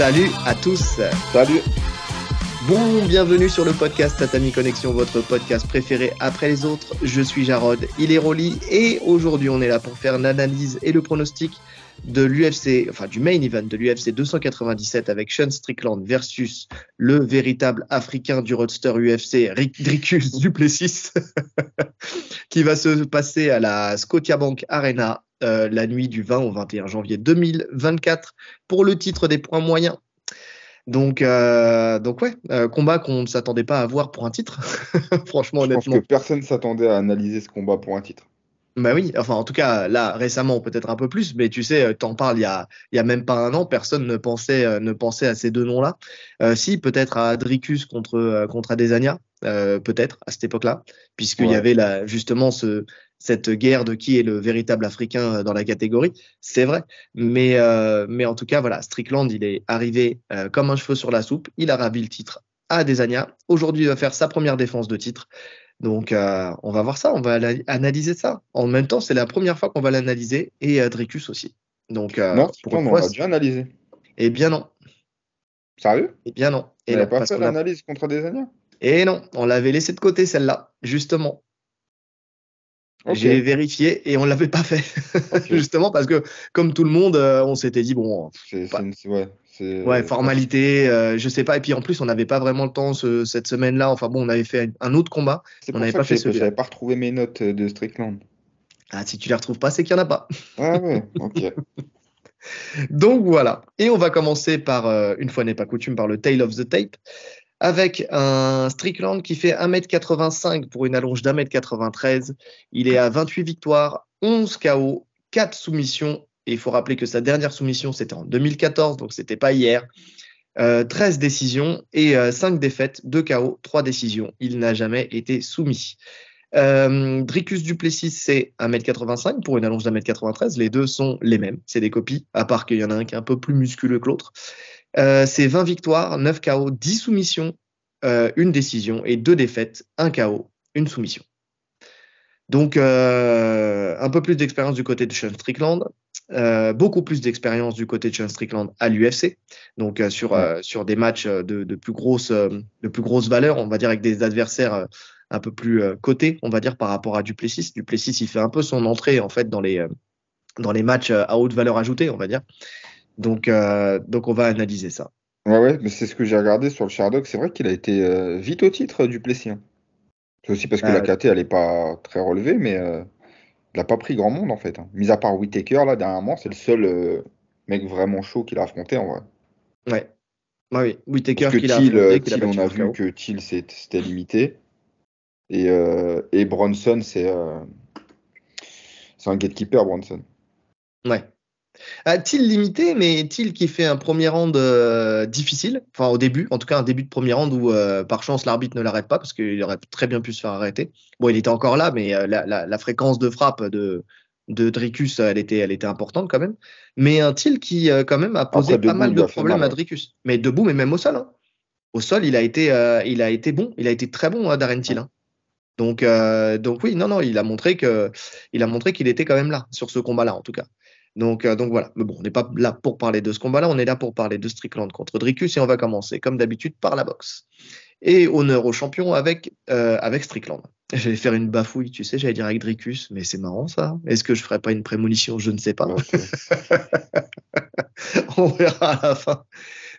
Salut à tous. Salut. Bon, bienvenue sur le podcast Tatami Connexion, votre podcast préféré après les autres. Je suis Jarod, il est Rolly et aujourd'hui on est là pour faire l'analyse et le pronostic de l'UFC, enfin du main event de l'UFC 297 avec Sean Strickland versus le véritable africain du roadster UFC, Dricus du Plessis, qui va se passer à la Scotiabank Arena la nuit du 20 au 21 janvier 2024 pour le titre des points moyens. Donc ouais, combat qu'on ne s'attendait pas à voir pour un titre, franchement, honnêtement. Je pense que personne ne s'attendait à analyser ce combat pour un titre. Bah oui, enfin en tout cas là récemment peut-être un peu plus, mais tu sais, t'en parles il y a même pas un an, personne ne pensait à ces deux noms-là. Si peut-être à Dricus contre Adesanya, peut-être à cette époque-là, puisqu'il y avait justement cette guerre de qui est le véritable Africain dans la catégorie, c'est vrai. Mais en tout cas voilà, Strickland il est arrivé comme un cheveu sur la soupe, il a ravi le titre à Adesanya. Aujourd'hui il va faire sa première défense de titre. Donc, on va voir ça, on va analyser ça. En même temps, c'est la première fois qu'on va l'analyser et Dricus aussi. Donc, non, on l'a déjà analysé. Eh bien non. Sérieux? Eh bien non. On n'a pas fait l'analyse contre Adesanya? Et non, on l'avait laissé de côté celle-là, justement. Okay. J'ai vérifié et on l'avait pas fait. Okay. Justement parce que, comme tout le monde, on s'était dit, bon... formalité, je sais pas. Et puis en plus, on n'avait pas vraiment le temps cette semaine-là. Enfin bon, on avait fait un autre combat. C'est pour ça que j'avais pas retrouvé mes notes de Strickland. Ah, si tu les retrouves pas, c'est qu'il n'y en a pas. Ah ouais, ok. Donc voilà. Et on va commencer par, une fois n'est pas coutume, par le Tale of the Tape, avec un Strickland qui fait 1m85 pour une allonge d'1m93. Il est à 28 victoires, 11 KO, 4 soumissions. Et il faut rappeler que sa dernière soumission, c'était en 2014, donc c'était pas hier. 13 décisions et 5 défaites, 2 KO, 3 décisions. Il n'a jamais été soumis. Dricus du Plessis, c'est 1m85 pour une allonge d'1m93. Les deux sont les mêmes, c'est des copies, à part qu'il y en a un qui est un peu plus musculeux que l'autre. C'est 20 victoires, 9 KO, 10 soumissions, une décision et 2 défaites, 1 KO, une soumission. Donc, un peu plus d'expérience du côté de Sean Strickland, beaucoup plus d'expérience du côté de Sean Strickland à l'UFC, donc sur des matchs de plus grosse valeur, on va dire, avec des adversaires un peu plus cotés, on va dire, par rapport à Duplessis. Duplessis, il fait un peu son entrée, en fait, dans les matchs à haute valeur ajoutée, on va dire. Donc on va analyser ça. Ouais, mais c'est ce que j'ai regardé sur le Sherdog. C'est vrai qu'il a été vite au titre, Duplessis. C'est aussi parce que la KT, elle n'est pas très relevée, mais il n'a pas pris grand monde, en fait. Mis à part Whittaker, là, dernièrement, c'est le seul mec vraiment chaud qu'il a affronté, en vrai. Ouais. Ah oui, Whittaker parce que qu'il a affronté, Thiel, on a vu que Thiel, c'était limité. Et Bronson, c'est un gatekeeper, Bronson. Ouais. Thiel limité, mais Thiel qui fait un premier round difficile, enfin au début, en tout cas un début de premier round où par chance l'arbitre ne l'arrête pas parce qu'il aurait très bien pu se faire arrêter. Bon, il était encore là, mais la fréquence de frappe de Dricus, elle était importante quand même. Mais un Thiel qui quand même a posé pas mal de problèmes à Dricus. Mais debout, mais même au sol. Hein. Au sol, il a été bon, il a été très bon, Darren Till. Hein. Donc oui, non, il a montré qu'il était quand même là sur ce combat-là en tout cas. Donc voilà. Mais bon, on n'est pas là pour parler de ce combat-là, on est là pour parler de Strickland contre Dricus et on va commencer comme d'habitude par la boxe. Et honneur au champion avec Strickland. J'allais faire une bafouille, tu sais, j'allais dire avec Dricus, mais c'est marrant ça. Est-ce que je ferais pas une prémonition? Je ne sais pas. Okay. On verra à la fin.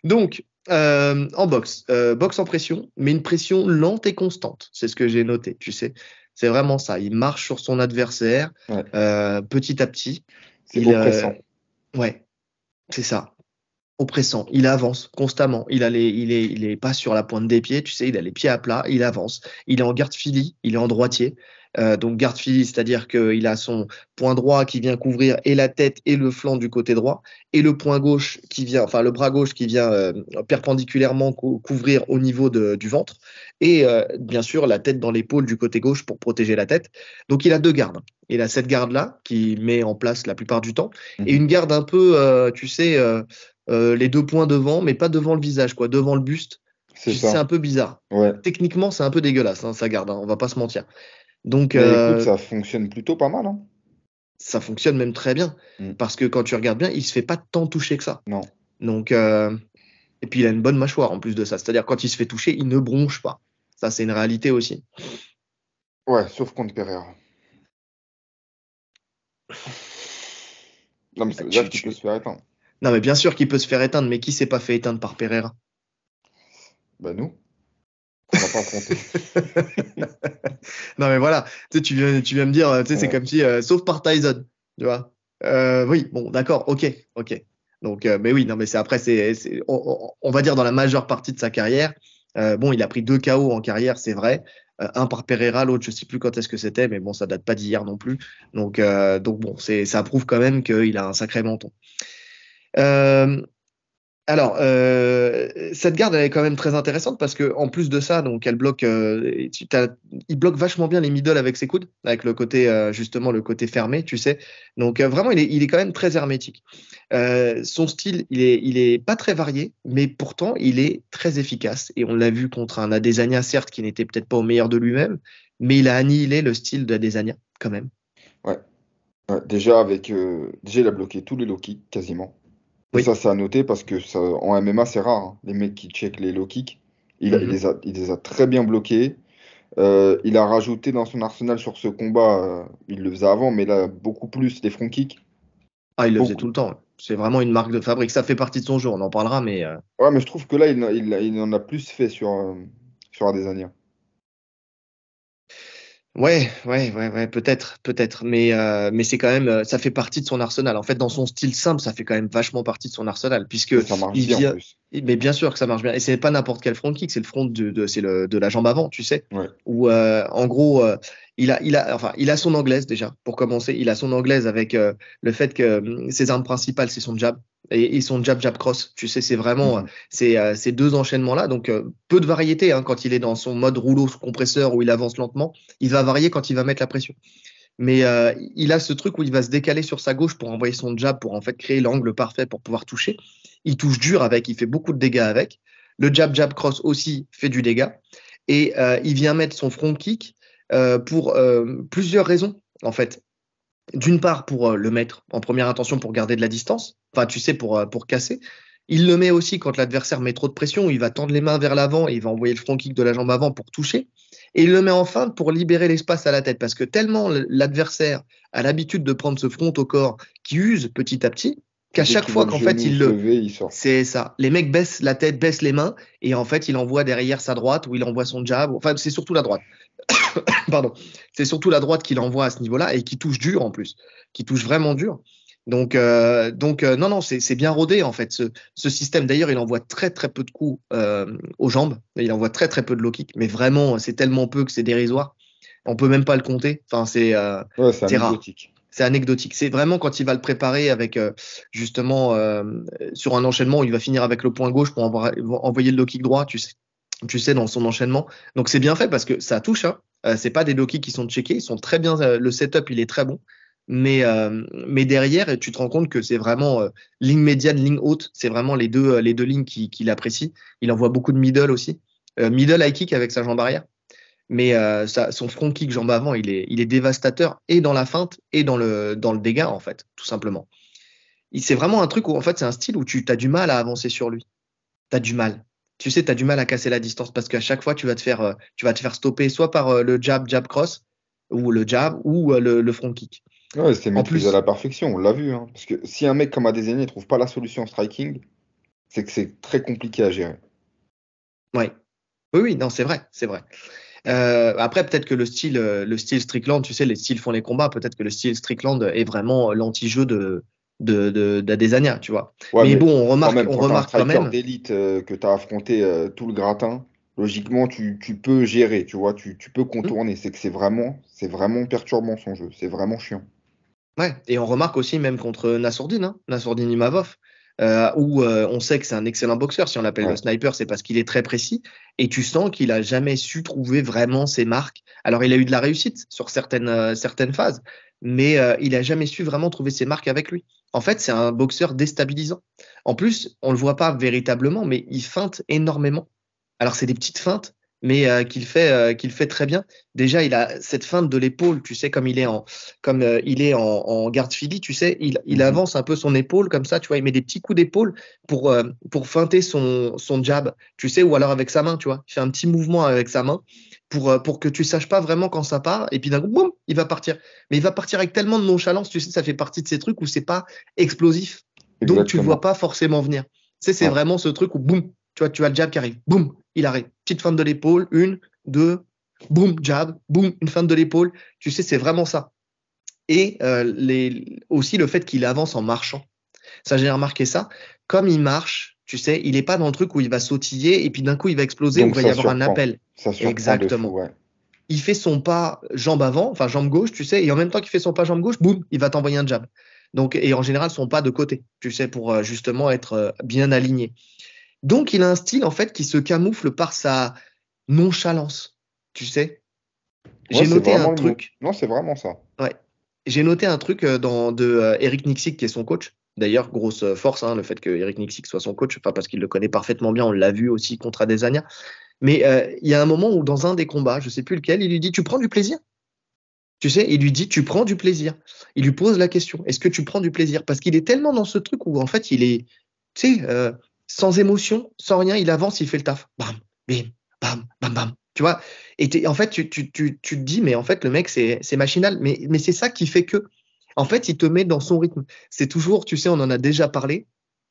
Donc, en boxe en pression, mais une pression lente et constante. C'est ce que j'ai noté, tu sais. C'est vraiment ça. Il marche sur son adversaire petit à petit. C'est oppressant. Ouais, c'est ça. Oppressant. Il avance constamment. Il est pas sur la pointe des pieds, tu sais, il a les pieds à plat, il avance. Il est en garde fili, il est en droitier. Donc garde fili, c'est-à-dire qu'il a son point droit qui vient couvrir et la tête et le flanc du côté droit, et le point gauche qui vient, enfin le bras gauche qui vient perpendiculairement couvrir au niveau du ventre, et bien sûr la tête dans l'épaule du côté gauche pour protéger la tête. Donc il a 2 gardes. Il a cette garde-là qui met en place la plupart du temps, et une garde un peu, tu sais, les 2 points devant, mais pas devant le visage, quoi, devant le buste. C'est un peu bizarre. Ouais. Techniquement, c'est un peu dégueulasse, hein, sa garde, hein, on va pas se mentir. Donc, écoute, ça fonctionne plutôt pas mal. Hein. Ça fonctionne même très bien. Parce que quand tu regardes bien, il se fait pas tant toucher que ça. Non. Donc Et puis il a une bonne mâchoire en plus de ça. C'est-à-dire quand il se fait toucher, il ne bronche pas. Ça, c'est une réalité aussi. Ouais, sauf contre Pereira. Non, mais ça veut dire qu'il peut se faire éteindre. Non, mais bien sûr qu'il peut se faire éteindre, mais qui s'est pas fait éteindre par Pereira? Bah, nous, on n'a pas affronté. Non, mais voilà, tu sais, tu viens me dire, tu sais, c'est Ouais. comme si, sauf par Tyson, tu vois. Oui, bon, d'accord, ok. Donc, mais oui, non, mais c'est après, on va dire dans la majeure partie de sa carrière. Bon, il a pris 2 KO en carrière, c'est vrai. Un par Pereira, l'autre, je sais plus quand est-ce que c'était, mais bon, ça date pas d'hier non plus. Donc bon, ça prouve quand même qu'il a un sacré menton. Euh, alors, cette garde, elle est quand même très intéressante parce que en plus de ça, donc elle bloque, il bloque vachement bien les middle avec ses coudes, avec le côté justement le côté fermé, tu sais. Donc vraiment, il est quand même très hermétique. Son style, il est pas très varié, mais pourtant il est très efficace. Et on l'a vu contre un Adesanya, certes, qui n'était peut-être pas au meilleur de lui-même, mais il a annihilé le style d'Adesanya quand même. Ouais. Ouais, déjà, il a bloqué tous les low kicks quasiment. Et Oui. ça, c'est à noter parce que en MMA, c'est rare, hein, les mecs qui checkent les low kicks. Mhm. Il les a très bien bloqués. Il a rajouté dans son arsenal sur ce combat, il le faisait avant, mais là, beaucoup plus les front kicks. Ah, il le faisait Beaucoup. tout le temps. C'est vraiment une marque de fabrique. Ça fait partie de son jeu, on en parlera, mais Ouais, mais je trouve que là, il en a plus fait sur Adesanya. Ouais, peut-être, mais c'est quand même, ça fait partie de son arsenal. En fait, dans son style simple, ça fait quand même vachement partie de son arsenal, puisque Et ça marche il bien en vient, plus. mais bien sûr que ça marche bien. Et c'est pas n'importe quel front kick, c'est le front de la jambe avant, tu sais, Ouais. où en gros, il a son anglaise déjà pour commencer. Il a son anglaise avec le fait que ses armes principales, c'est son jab. Et son jab cross, tu sais, c'est vraiment Mhm. ces 2 enchaînements-là. Donc, peu de variété hein, quand il est dans son mode rouleau compresseur où il avance lentement. Il va varier quand il va mettre la pression. Mais il a ce truc où il va se décaler sur sa gauche pour envoyer son jab, pour en fait créer l'angle parfait pour pouvoir toucher. Il touche dur avec, il fait beaucoup de dégâts avec. Le jab cross aussi fait du dégât. Et il vient mettre son front kick pour plusieurs raisons, en fait. D'une part, pour le mettre en première intention pour garder de la distance, enfin, tu sais, pour casser. Il le met aussi quand l'adversaire met trop de pression, où il va tendre les mains vers l'avant et il va envoyer le front kick de la jambe avant pour toucher. Et il le met en feinte pour libérer l'espace à la tête, parce que tellement l'adversaire a l'habitude de prendre ce front au corps qui use petit à petit, qu'à Dès chaque qu'il voit fois le qu'en fait genou il se le. lever, il sort. C'est ça. Les mecs baissent la tête, baissent les mains, et en fait il envoie derrière sa droite, ou il envoie son jab. Enfin, c'est surtout la droite. Pardon, c'est surtout la droite qui l'envoie à ce niveau-là et qui touche dur en plus, qui touche vraiment dur. Donc non, c'est bien rodé en fait ce système. D'ailleurs, il envoie très très peu de coups aux jambes. Il envoie très très peu de low kick, mais vraiment c'est tellement peu que c'est dérisoire. On peut même pas le compter. Enfin, Ouais, c'est c'est rare. anecdotique. C'est anecdotique. C'est vraiment quand il va le préparer avec justement sur un enchaînement où il va finir avec le point gauche pour envoyer le low kick droit. Tu sais, dans son enchaînement. Donc c'est bien fait parce que ça touche. Hein. C'est pas des low kicks qui sont checkés, ils sont très bien. Le setup il est très bon, mais derrière tu te rends compte que c'est vraiment ligne médiane, ligne haute. C'est vraiment les deux lignes qu'il apprécie. Il envoie beaucoup de middle aussi, middle high kick avec sa jambe arrière. Mais son front kick jambe avant, il est dévastateur et dans la feinte et dans le dégât en fait, tout simplement. C'est vraiment un truc où en fait c'est un style où tu as du mal à avancer sur lui. T'as du mal. Tu sais, t'as du mal à casser la distance parce qu'à chaque fois, tu vas te faire stopper soit par le jab cross, ou le jab, ou le front kick. Ouais, c'est En maîtrisé à plus, la perfection, on l'a vu, hein. Parce que si un mec comme Adesanya ne trouve pas la solution en striking, c'est que c'est très compliqué à gérer. ouais. Oui, non, c'est vrai. Après, peut-être que le style Strickland, tu sais, les styles font les combats. Peut-être que le style Strickland est vraiment l'anti-jeu d'Adesanya, tu vois. Ouais, Mais mais bon, quand même, on quand tu as un remarque quand striker même. d'élite que tu as affronté tout le gratin, logiquement, tu peux gérer, tu vois, tu peux Hmm. contourner. C'est que c'est vraiment perturbant son jeu, c'est vraiment chiant. Ouais, et on remarque aussi même contre Nassourdine, hein, Nassourdine Imavov, où on sait que c'est un excellent boxeur. Si on l'appelle le Ouais. sniper, c'est parce qu'il est très précis. Et tu sens qu'il a jamais su trouver vraiment ses marques. Alors, il a eu de la réussite sur certaines phases, mais il a jamais su vraiment trouver ses marques avec lui. En fait, c'est un boxeur déstabilisant. En plus, on le voit pas véritablement, mais il feinte énormément. Alors, c'est des petites feintes, mais qu'il fait très bien. Déjà, il a cette feinte de l'épaule, tu sais, comme il est en garde Philly, tu sais, il Mhm. avance un peu son épaule comme ça, tu vois, il met des petits coups d'épaule pour feinter son jab, tu sais, ou alors avec sa main, tu vois. Il fait un petit mouvement avec sa main pour que tu saches pas vraiment quand ça part, et puis d'un coup, boum, il va partir. Mais il va partir avec tellement de nonchalance, tu sais, ça fait partie de ces trucs où c'est pas explosif, donc tu le vois Exactement. pas forcément venir. Tu sais, c'est Ouais. vraiment ce truc où boum, tu vois le jab qui arrive, boum, il arrête. Petite feinte de l'épaule, une, deux, boum, jab, boum, une feinte de l'épaule. Tu sais, c'est vraiment ça. Et aussi le fait qu'il avance en marchant. Ça, j'ai remarqué ça. Comme il marche, tu sais, il n'est pas dans le truc où il va sautiller et puis d'un coup il va exploser, où il Donc va y ça avoir un surprend. appel. Ça surprend de fou, Exactement. ouais. Il fait son pas jambe avant, enfin jambe gauche, tu sais, et en même temps qu'il fait son pas jambe gauche, boum, il va t'envoyer un jab. Donc, et en général, son pas de côté, tu sais, pour justement être bien aligné. Donc, il a un style, en fait, qui se camoufle par sa nonchalance, tu sais. Ouais, J'ai c'est noté un vraiment le mot. truc, Non, c'est vraiment ça. ouais. J'ai noté un truc de Eric Nicksick, qui est son coach. D'ailleurs, grosse force, hein, le fait que Eric Nicksick soit son coach, enfin, parce qu'il le connaît parfaitement bien, on l'a vu aussi contre Adesanya. Mais il y a un moment où, dans un des combats, je sais plus lequel, il lui dit, tu prends du plaisir? Tu sais, il lui dit, tu prends du plaisir. Il lui pose la question, est-ce que tu prends du plaisir? Parce qu'il est tellement dans ce truc où, en fait, il est, tu sais, sans émotion, sans rien, il avance, il fait le taf. Bam, bim, bam, bam, bam. Tu vois? Et en fait, tu te dis, mais en fait, le mec, c'est machinal. Mais c'est ça qui fait que, en fait, il te met dans son rythme. C'est toujours, tu sais, on en a déjà parlé,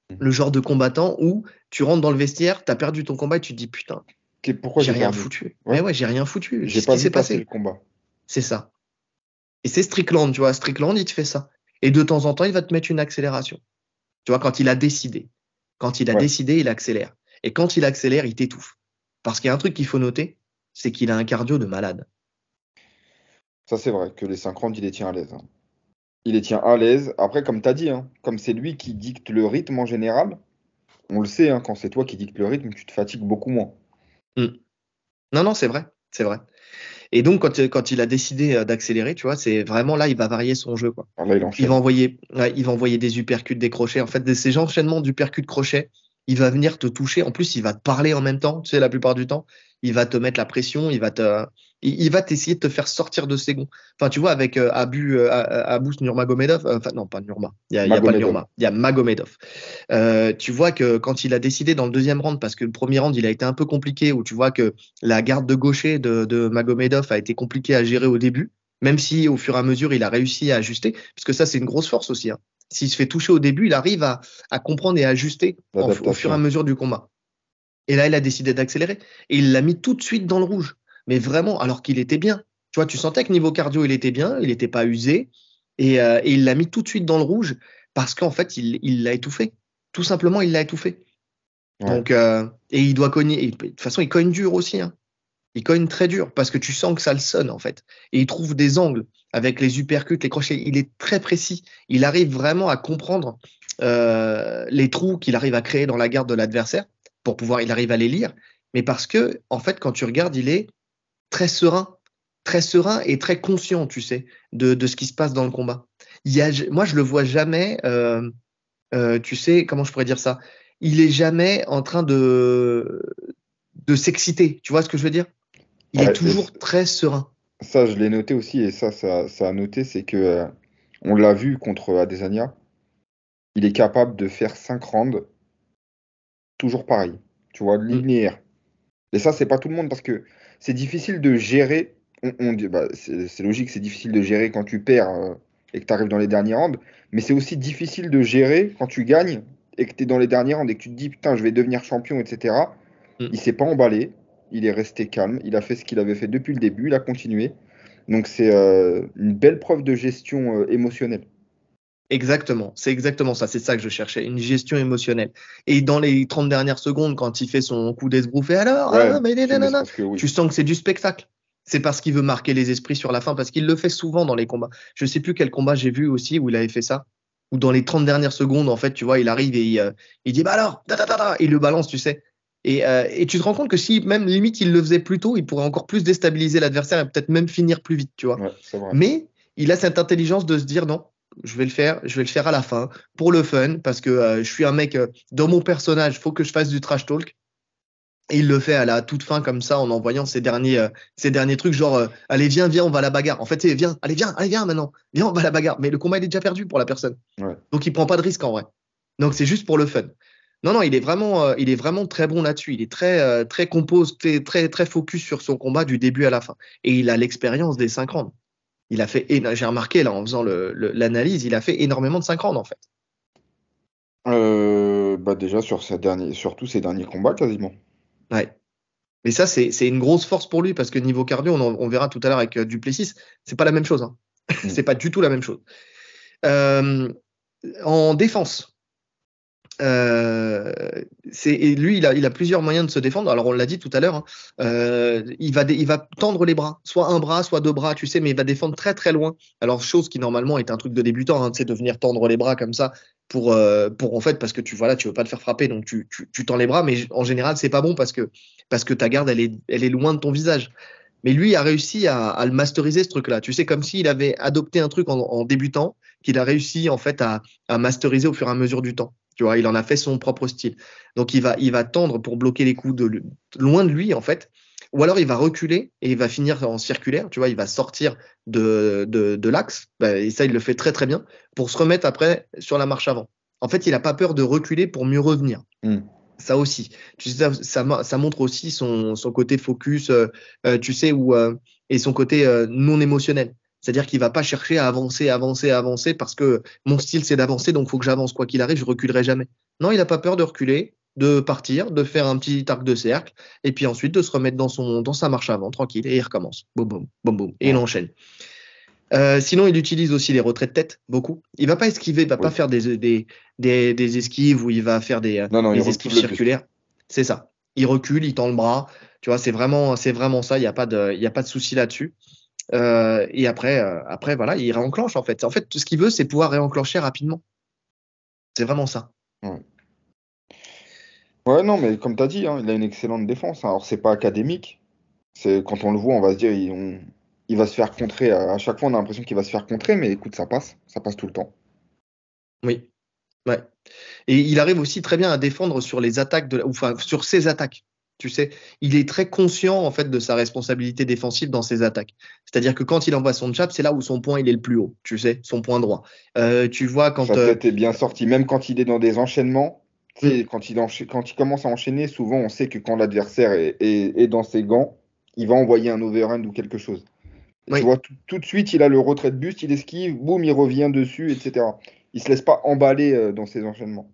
Mhm. le genre de combattant où tu rentres dans le vestiaire, tu as perdu ton combat et tu te dis, putain, Pourquoi j'ai j'ai rien perdu? foutu. Ouais. Mais ouais, j'ai rien foutu. J'ai Qu'est-ce pas qui vu s'est passer le passé? combat. C'est ça. Et c'est Strickland, tu vois. Strickland, il te fait ça. Et de temps en temps, il va te mettre une accélération. Tu vois, quand il a décidé. Quand il a Ouais. décidé, il accélère. Et quand il accélère, il t'étouffe. Parce qu'il y a un truc qu'il faut noter, c'est qu'il a un cardio de malade. Ça, c'est vrai que les 5 rounds, il les tient à l'aise, hein. Il les tient à l'aise. Après, comme tu as dit, hein, comme c'est lui qui dicte le rythme en général, on le sait, hein, quand c'est toi qui dicte le rythme, tu te fatigues beaucoup moins. Mm. Non, non, c'est vrai. C'est vrai. Et donc, quand il a décidé d'accélérer, tu vois, c'est vraiment là, il va varier son jeu, quoi. Alors là, il Il va enchaîne. envoyer, ouais, il va envoyer des uppercuts, des crochets. En fait, ces enchaînements d'uppercuts, crochets, il va venir te toucher. En plus, il va te parler en même temps. Tu sais, la plupart du temps, il va te mettre la pression. Il va t'essayer de te faire sortir de ses gonds. Enfin, tu vois, avec Abus Nurmagomedov. Enfin, non, pas Nurma. Il y a pas le Magomedov. Nurma. Il y a Magomedov. Tu vois que quand il a décidé dans le deuxième round, parce que le premier round, il a été un peu compliqué, où tu vois que la garde de gaucher de Magomedov a été compliquée à gérer au début, même si au fur et à mesure, il a réussi à ajuster, puisque ça, c'est une grosse force aussi, hein. S'il se fait toucher au début, il arrive à comprendre et à ajuster au fur et à L'adaptation. mesure du combat. Et là, il a décidé d'accélérer. Et il l'a mis tout de suite dans le rouge. Mais vraiment, alors qu'il était bien. Tu vois, tu sentais que niveau cardio, il était bien, il n'était pas usé. Et il l'a mis tout de suite dans le rouge parce qu'en fait, il l'a étouffé. Tout simplement, il l'a étouffé. Ouais. Donc, et il doit cogner. De toute façon, il cogne dur aussi, hein. Il cogne très dur parce que tu sens que ça le sonne en fait. Et il trouve des angles avec les uppercuts, les crochets. Il est très précis. Il arrive vraiment à comprendre les trous qu'il arrive à créer dans la garde de l'adversaire pour pouvoir, il arrive à les lire. Mais parce que, en fait, quand tu regardes, il est très serein et très conscient, tu sais, de ce qui se passe dans le combat. Moi, je le vois jamais, tu sais, comment je pourrais dire ça? Il est jamais en train de s'exciter. Tu vois ce que je veux dire? Il est Ouais, toujours très serein. ça, je l'ai noté aussi, et ça a noté, c'est que on l'a vu contre Adesanya, il est capable de faire 5 rounds, toujours pareil, tu vois, Mm. linéaire. Et ça, c'est pas tout le monde parce que c'est difficile de gérer. Bah, c'est logique, c'est difficile de gérer quand tu perds et que tu arrives dans les derniers rounds, mais c'est aussi difficile de gérer quand tu gagnes et que tu es dans les derniers rounds et que tu te dis putain, je vais devenir champion, etc. Mm. Il s'est pas emballé, il est resté calme, il a fait ce qu'il avait fait depuis le début, il a continué. Donc c'est une belle preuve de gestion émotionnelle. Exactement, c'est exactement ça, c'est ça que je cherchais, une gestion émotionnelle. Et dans les 30 dernières secondes, quand il fait son coup d'esbrouffe, et alors, Ouais, mais mais c'est nanana, parce que oui. tu sens que c'est du spectacle. C'est parce qu'il veut marquer les esprits sur la fin, parce qu'il le fait souvent dans les combats. Je sais plus quel combat j'ai vu aussi où il avait fait ça, où dans les 30 dernières secondes, en fait, tu vois, il arrive et il dit, bah alors, il le balance, tu sais. Et tu te rends compte que si même limite il le faisait plus tôt, il pourrait encore plus déstabiliser l'adversaire et peut-être même finir plus vite, tu vois. Ouais, c'est vrai. Mais il a cette intelligence de se dire non, je vais le faire à la fin pour le fun parce que je suis un mec dans mon personnage, faut que je fasse du trash talk Et il le fait à la toute fin comme ça en envoyant ses derniers trucs genre allez viens on va à la bagarre. En fait c'est viens maintenant viens on va à la bagarre. Mais le combat il est déjà perdu pour la personne. Ouais. Donc il prend pas de risque en vrai. Donc c'est juste pour le fun. Non il est vraiment très bon là-dessus. Il est très compose très focus sur son combat du début à la fin. Et il a l'expérience des 5 rounds. Il a fait j'ai remarqué là en faisant l'analyse il a fait énormément de 5 rounds en fait. Bah déjà sur tous ses derniers combats quasiment. Ouais. Mais ça, c'est une grosse force pour lui parce que niveau cardio, on verra tout à l'heure avec Duplessis, c'est pas la même chose. Hein. C'est pas du tout la même chose. En défense, lui, il a plusieurs moyens de se défendre. Alors, on l'a dit tout à l'heure, hein, il va tendre les bras, soit un bras, soit deux bras, tu sais, mais il va défendre très très loin. Alors, chose qui normalement est un truc de débutant, hein, tu sais, de venir tendre les bras comme ça pour en fait, parce que tu veux pas te faire frapper, donc tu tends les bras, mais en général, c'est pas bon parce que ta garde, elle est loin de ton visage. Mais lui a réussi à le masteriser ce truc-là. Tu sais, comme s'il avait adopté un truc en débutant, qu'il a réussi en fait à masteriser au fur et à mesure du temps. Tu vois, il en a fait son propre style. Donc il va tendre pour bloquer les coups loin de lui en fait. Ou alors il va reculer et il va finir en circulaire. Tu vois, il va sortir de l'axe. Et ça, il le fait très très bien pour se remettre après sur la marche avant. En fait, il n'a pas peur de reculer pour mieux revenir. Ça aussi. Tu sais, ça montre aussi son côté focus, tu sais, et son côté non émotionnel. C'est-à-dire qu'il va pas chercher à avancer parce que mon style c'est d'avancer, donc il faut que j'avance quoi qu'il arrive, je reculerai jamais. Non, il n'a pas peur de reculer, de partir, de faire un petit arc de cercle, et puis ensuite de se remettre dans sa marche avant, tranquille, et il recommence. Boum, boum, boum, boum, et il enchaîne. Sinon, il utilise aussi les retraits de tête, beaucoup. Il va pas esquiver, il va pas faire des esquives où il va faire des esquives circulaires. C'est ça. Il recule, il tend le bras. Tu vois, c'est vraiment ça. Il y a pas de souci là-dessus. Et après, voilà, il réenclenche en fait. En fait, tout ce qu'il veut, c'est pouvoir réenclencher rapidement. C'est vraiment ça. Ouais, non, mais comme tu as dit, hein, il a une excellente défense. Hein. Alors, c'est pas académique. Quand on le voit, on va se dire, il va se faire contrer. À chaque fois, on a l'impression qu'il va se faire contrer, mais écoute, ça passe tout le temps. Oui. Ouais. Et il arrive aussi très bien à défendre sur les attaques sur ses attaques. Tu sais, il est très conscient en fait de sa responsabilité défensive dans ses attaques. C'est-à-dire que quand il envoie son jab, c'est là où son point il est le plus haut. Tu sais, son point droit. Tu vois quand sa tête est bien sortie, même quand il est dans des enchaînements. Quand il commence à enchaîner, souvent on sait que quand l'adversaire est dans ses gants, il va envoyer un overhand ou quelque chose. Et tu vois, tout de suite, il a le retrait de buste, il esquive, boum, il revient dessus, etc. Il se laisse pas emballer dans ses enchaînements.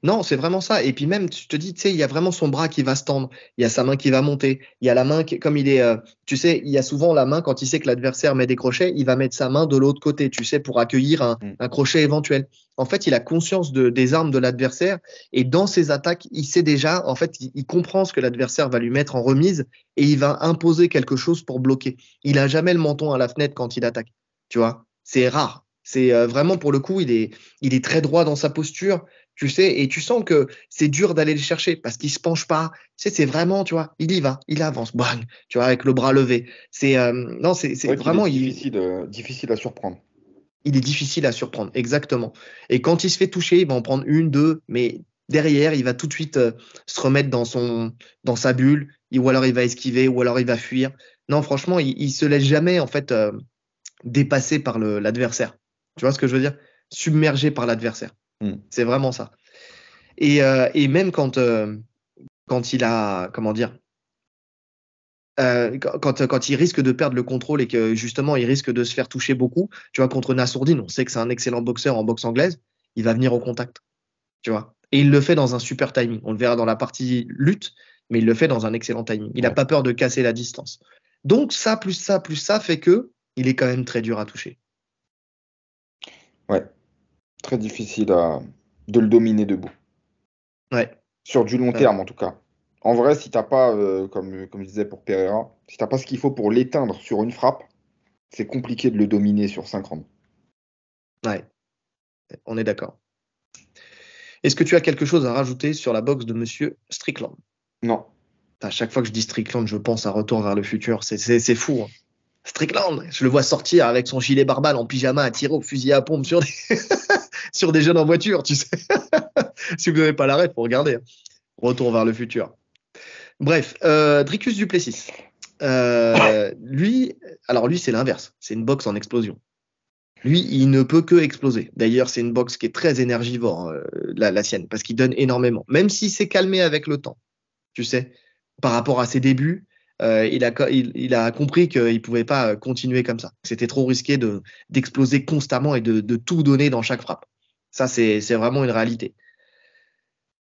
Non, c'est vraiment ça. Et puis même, je te dis, tu sais, il y a vraiment son bras qui va se tendre. Il y a sa main qui va monter. Il y a la main comme il est, tu sais, il y a souvent la main quand il sait que l'adversaire met des crochets, il va mettre sa main de l'autre côté, tu sais, pour accueillir un crochet éventuel. En fait, il a conscience des armes de l'adversaire et dans ses attaques, il sait déjà, en fait, il comprend ce que l'adversaire va lui mettre en remise et il va imposer quelque chose pour bloquer. Il a jamais le menton à la fenêtre quand il attaque. Tu vois, c'est rare. C'est vraiment pour le coup, il est très droit dans sa posture. Tu sais, et tu sens que c'est dur d'aller le chercher parce qu'il se penche pas. Tu sais, c'est vraiment, tu vois, il y va, il avance, bang, tu vois, avec le bras levé. Non, c'est vraiment. Difficile à surprendre. Il est difficile à surprendre, exactement. Et quand il se fait toucher, il va en prendre une, deux, mais derrière, il va tout de suite se remettre dans sa bulle, ou alors il va esquiver, ou alors il va fuir. Non, franchement, il se laisse jamais en fait dépasser par l'adversaire. Tu vois ce que je veux dire? Submergé par l'adversaire. C'est vraiment ça. Et même quand il a, comment dire, quand il risque de perdre le contrôle et que justement il risque de se faire toucher beaucoup, tu vois, contre Nassourdine, on sait que c'est un excellent boxeur en boxe anglaise, il va venir au contact, tu vois. Et il le fait dans un super timing. On le verra dans la partie lutte, mais il le fait dans un excellent timing. Il n'a pas peur de casser la distance. Donc ça, plus ça fait que il est quand même très dur à toucher. Ouais. Très difficile de le dominer debout. Ouais. Sur du long terme, en tout cas. En vrai, si t'as pas, comme je disais pour Pereira, si t'as pas ce qu'il faut pour l'éteindre sur une frappe, c'est compliqué de le dominer sur 5 rounds. Ouais. On est d'accord. Est-ce que tu as quelque chose à rajouter sur la boxe de Monsieur Strickland? Non. À chaque fois que je dis Strickland, je pense à Retour vers le futur. C'est fou. Hein. Strickland, je le vois sortir avec son gilet barbale en pyjama à tirer au fusil à pompe sur sur des jeunes en voiture, tu sais. Si vous n'avez pas l'arrêt, faut regarder. Retour vers le futur. Bref, Dricus du Plessis. Lui, c'est l'inverse. C'est une boxe en explosion. Lui, il ne peut que exploser. D'ailleurs, c'est une boxe qui est très énergivore, la sienne, parce qu'il donne énormément. Même s'il s'est calmé avec le temps, tu sais, par rapport à ses débuts, il a compris qu'il ne pouvait pas continuer comme ça. C'était trop risqué d'exploser constamment et de tout donner dans chaque frappe. Ça, c'est vraiment une réalité.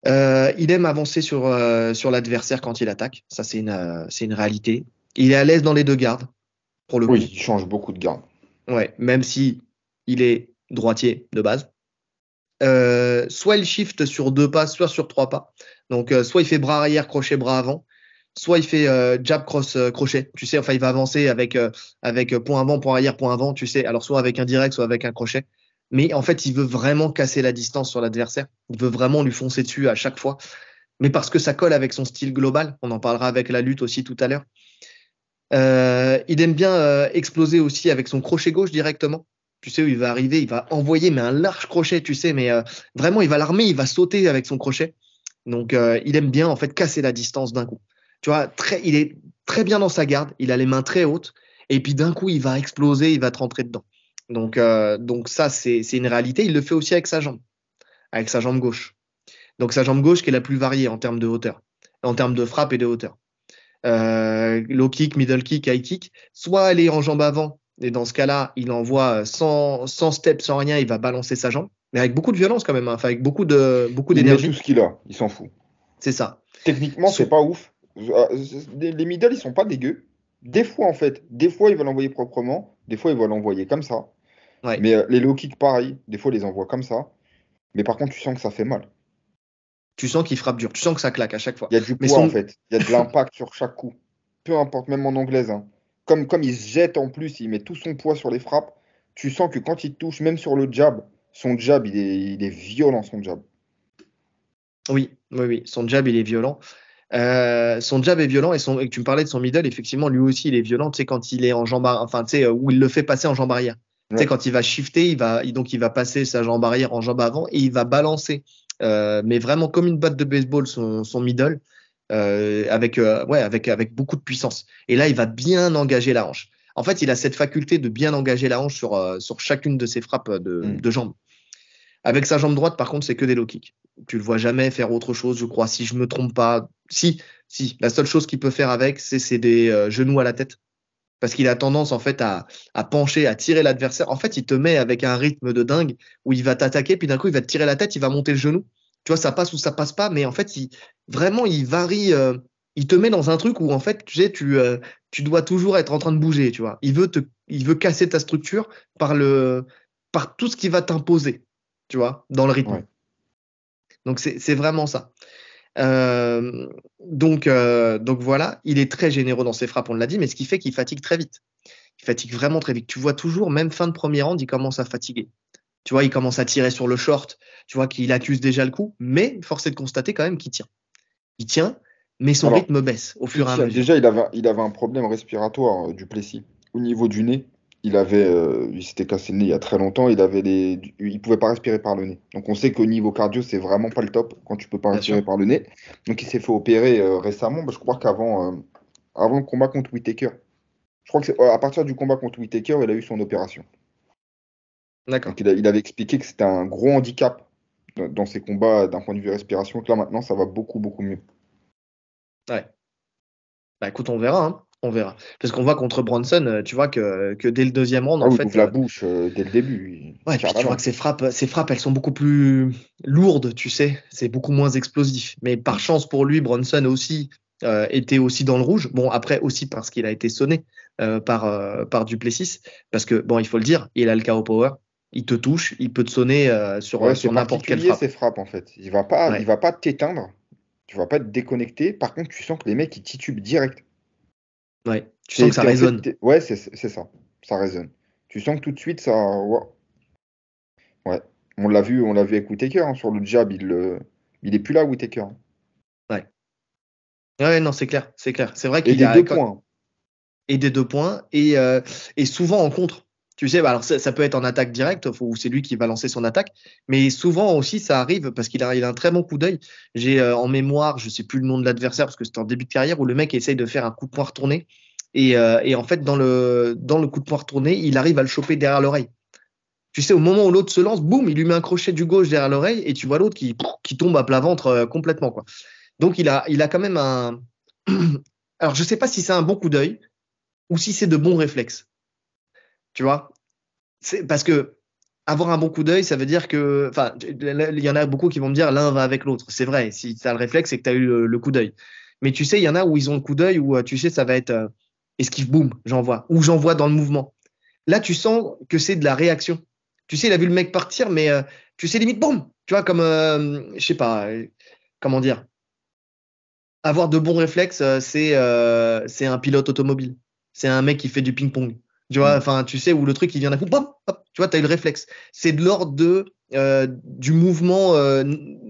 Il aime avancer sur l'adversaire quand il attaque. Ça, c'est une réalité. Il est à l'aise dans les deux gardes, pour le coup. Oui, il change beaucoup de garde. Ouais, même si il est droitier de base. Soit il shift sur 2 pas, soit sur 3 pas. Donc, soit il fait bras arrière, crochet, bras avant. Soit il fait jab, cross, crochet. Tu sais, enfin, il va avancer avec point avant, point arrière, point avant. Tu sais, alors soit avec un direct, soit avec un crochet. Mais en fait, il veut vraiment casser la distance sur l'adversaire. Il veut vraiment lui foncer dessus à chaque fois. Mais parce que ça colle avec son style global. On en parlera avec la lutte aussi tout à l'heure. Il aime bien exploser aussi avec son crochet gauche directement. Tu sais où il va arriver, il va envoyer mais un large crochet, tu sais, mais vraiment il va l'armer, il va sauter avec son crochet. Donc il aime bien en fait casser la distance d'un coup. Tu vois, il est très bien dans sa garde, il a les mains très hautes et puis d'un coup il va exploser, il va te rentrer dedans. Donc ça c'est une réalité. Il le fait aussi avec sa jambe gauche. Donc sa jambe gauche qui est la plus variée en termes de hauteur, en termes de frappe et de hauteur. Low kick, middle kick, high kick, soit elle est en jambe avant, et dans ce cas-là, il envoie sans step, sans rien, il va balancer sa jambe, mais avec beaucoup de violence quand même, hein, enfin, avec beaucoup Il met d'énergie. tout ce qu'il a, il s'en fout. C'est ça. Techniquement, c'est pas ouf. Les middle, ils sont pas dégueux. Des fois, en fait, des fois, il va l'envoyer proprement, des fois, il va l'envoyer comme ça. Ouais. Mais les low kicks, pareil, des fois, il les envoie comme ça. Mais par contre, tu sens que ça fait mal. Tu sens qu'il frappe dur, tu sens que ça claque à chaque fois. Il y a du Mais poids, en fait. Il y a de l'impact sur chaque coup. Peu importe, même en anglaise. Hein. Comme il se jette en plus, il met tout son poids sur les frappes. Tu sens que quand il touche, même sur le jab, son jab, il est violent, son jab. Oui, son jab, il est violent. Son jab est violent et tu me parlais de son middle, effectivement, lui aussi, il est violent, tu sais, quand il est en jambe arrière, enfin, tu sais, où il le fait passer en jambe arrière. Tu sais, Ouais. quand il va shifter, il va passer sa jambe arrière en jambe avant et il va balancer, mais vraiment comme une batte de baseball, son middle, avec beaucoup de puissance. Et là, il va bien engager la hanche. En fait, il a cette faculté de bien engager la hanche sur chacune de ses frappes de jambes. Avec sa jambe droite, par contre, c'est que des low kicks. Tu le vois jamais faire autre chose, je crois, si je me trompe pas. Si, la seule chose qu'il peut faire avec, c'est des genoux à la tête. Parce qu'il a tendance, en fait, à pencher, à tirer l'adversaire. En fait, il te met avec un rythme de dingue où il va t'attaquer, puis d'un coup, il va te tirer la tête, il va monter le genou. Tu vois, ça passe ou ça passe pas, mais en fait, vraiment, il varie. Il te met dans un truc où, en fait, tu sais, tu dois toujours être en train de bouger, tu vois. Il veut casser ta structure par tout ce qui va t'imposer, tu vois, dans le rythme. Ouais. Donc, c'est vraiment ça. Donc voilà, il est très généreux dans ses frappes, on l'a dit, mais ce qui fait qu'il fatigue très vite. Il fatigue vraiment très vite. Tu vois toujours, même fin de premier round, il commence à fatiguer. Tu vois, il commence à tirer sur le short. Tu vois qu'il accuse déjà le coup, mais force est de constater quand même qu'il tient. Il tient, mais son Alors, rythme baisse au fur et à mesure. déjà, il avait un problème respiratoire du Plessis. Au niveau du nez, il s'était cassé le nez il y a très longtemps. Il pouvait pas respirer par le nez. Donc, on sait qu'au niveau cardio, c'est vraiment pas le top quand tu peux pas Bien respirer sûr. par le nez. Donc, il s'est fait opérer récemment. Bah, je crois avant le combat contre Whittaker. Je crois que c'est à partir du combat contre Whittaker, il a eu son opération. D'accord. Donc, il avait expliqué que c'était un gros handicap dans ses combats d'un point de vue respiration. Que là, maintenant, ça va beaucoup, beaucoup mieux. Ouais. Bah écoute, on verra, hein. On verra. Parce qu'on voit contre Bronson, tu vois que dès le deuxième round, Ah en oui, il fait, ouvre la bouche dès le début. Il ouais, tire puis la tu vois langue. que ces frappes, elles sont beaucoup plus lourdes, tu sais. C'est beaucoup moins explosif. Mais par Mm. chance pour lui, Bronson aussi était aussi dans le rouge. Bon, après aussi parce qu'il a été sonné par Duplessis. Parce que, bon, il faut le dire, il a le KO power. Il te touche, il peut te sonner Ouais, c'est sur n'importe quelle particulier frappe. ces frappes en fait. Il Ouais, va pas t'éteindre, tu vas pas te déconnecter. Par contre, tu sens que les mecs ils titubent direct. ouais. Tu sens que ça En fait, résonne. ouais, c'est ça, ça résonne. Tu sens que tout de suite ça, ouais. Ouais. On l'a vu avec Whittaker hein, sur le jab, il est plus là Whittaker. Hein. Ouais. Ouais, non, c'est clair, c'est clair. C'est vrai Et qu'il des a deux points. et des 2 points et souvent en contre. Tu sais, bah, alors ça peut être en attaque directe, ou c'est lui qui va lancer son attaque, mais souvent aussi ça arrive parce il a un très bon coup d'œil. J'ai en mémoire, je sais plus le nom de l'adversaire parce que c'était en début de carrière, où le mec essaye de faire un coup de poing retourné et en fait dans le coup de poing retourné, il arrive à le choper derrière l'oreille. Tu sais, au moment où l'autre se lance, boum, il lui met un crochet du gauche derrière l'oreille et tu vois l'autre qui tombe à plat ventre complètement, quoi. Donc il a quand même un. Alors je sais pas si c'est un bon coup d'œil ou si c'est de bons réflexes. Tu vois, c'est parce que avoir un bon coup d'œil, ça veut dire que, enfin, il y en a beaucoup qui vont me dire l'un va avec l'autre. C'est vrai, si tu as le réflexe, c'est que tu as eu le coup d'œil. Mais tu sais, il y en a où ils ont le coup d'œil où tu sais, ça va être esquive, boum, j'envoie, ou j'envoie dans le mouvement. Là, tu sens que c'est de la réaction. Tu sais, il a vu le mec partir, mais tu sais, limite, boum, tu vois, comme, je sais pas, comment dire, avoir de bons réflexes, c'est un pilote automobile. C'est un mec qui fait du ping-pong. Tu vois, Mm. enfin, tu sais, où le truc, il vient d'un coup, bam, hop, tu vois, tu as eu le réflexe. C'est de l'ordre du mouvement,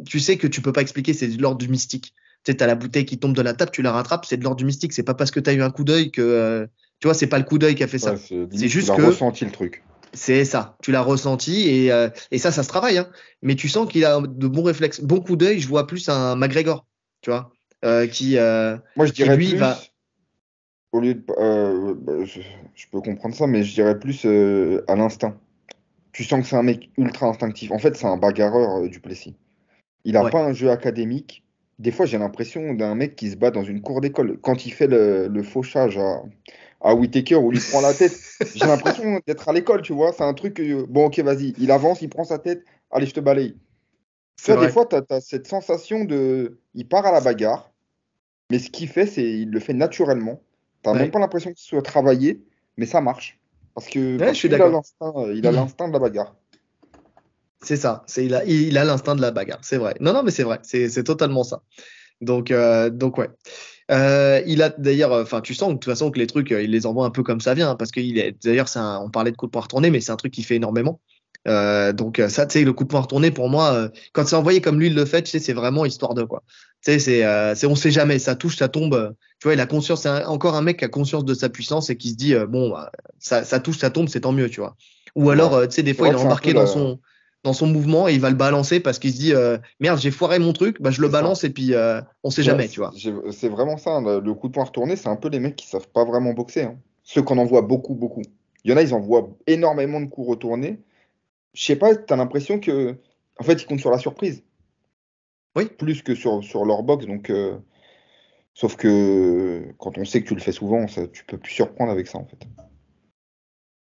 tu sais, que tu peux pas expliquer, c'est de l'ordre du mystique. Tu sais, tu as la bouteille qui tombe de la table, tu la rattrapes, c'est de l'ordre du mystique. C'est pas parce que tu as eu un coup d'œil que, tu vois, c'est pas le coup d'œil qui a fait Ouais, ça. c'est C'est limite, tu juste l'as que ressenti le truc. c'est ça, tu l'as ressenti et ça se travaille, hein. Mais tu sens qu'il a de bons réflexes. Bon coup d'œil, je vois plus un McGregor, tu vois, euh, qui, euh, Moi, je qui dirais lui va. plus, au lieu de, bah, je peux comprendre ça, mais je dirais plus à l'instinct. Tu sens que c'est un mec ultra instinctif. En fait, c'est un bagarreur du Plessis. Il a Ouais, pas un jeu académique. Des fois, j'ai l'impression d'un mec qui se bat dans une cour d'école. Quand il fait le fauchage à Whittaker où il lui prend la tête, j'ai l'impression d'être à l'école, tu vois. C'est un truc, bon, ok, vas-y. Il avance, il prend sa tête, allez, je te balaye. Tu c'est vois, des vrai. fois, tu as cette sensation de. Il part à la bagarre, mais ce qu'il fait, c'est il le fait naturellement. T'as même Ouais, pas l'impression que ce soit travaillé, mais ça marche. ouais, je Parce suis qu'il a d'accord. l'instinct, il a l'instinct de la bagarre. C'est ça. Il a l'instinct de la bagarre. C'est vrai. Non, non, mais c'est vrai. C'est totalement ça. Donc ouais. Il a d'ailleurs, enfin, tu sens que de toute façon que les trucs, il les envoie un peu comme ça vient, hein, parce qu'il est. D'ailleurs, on parlait de coup de poing retourné, mais c'est un truc qu'il fait énormément. Donc ça, tu sais, le coup de poing retourné pour moi, quand c'est envoyé comme lui il le fait, tu sais, c'est vraiment histoire de quoi. Tu sais, on sait jamais, ça touche, ça tombe. Tu vois, il a conscience, encore un mec qui a conscience de sa puissance et qui se dit bon, bah, ça touche, ça tombe, c'est tant mieux, tu vois. Ou C'est alors, vrai. tu sais, des C'est fois, il vrai est que c'est un peu embarqué dans son mouvement et il va le balancer parce qu'il se dit merde, j'ai foiré mon truc, bah je le C'est ça. balance et puis on sait Ouais, jamais, tu vois. c'est vraiment ça, hein, le coup de poing retourné, c'est un peu les mecs qui savent pas vraiment boxer, hein. Ceux qu'on en voit beaucoup, beaucoup. Il y en a, ils envoient énormément de coups retournés. Je sais pas, t'as l'impression que, en fait, ils comptent sur la surprise, Oui. plus que sur leur boxe. Donc, sauf que quand on sait que tu le fais souvent, tu peux plus surprendre avec ça, en fait.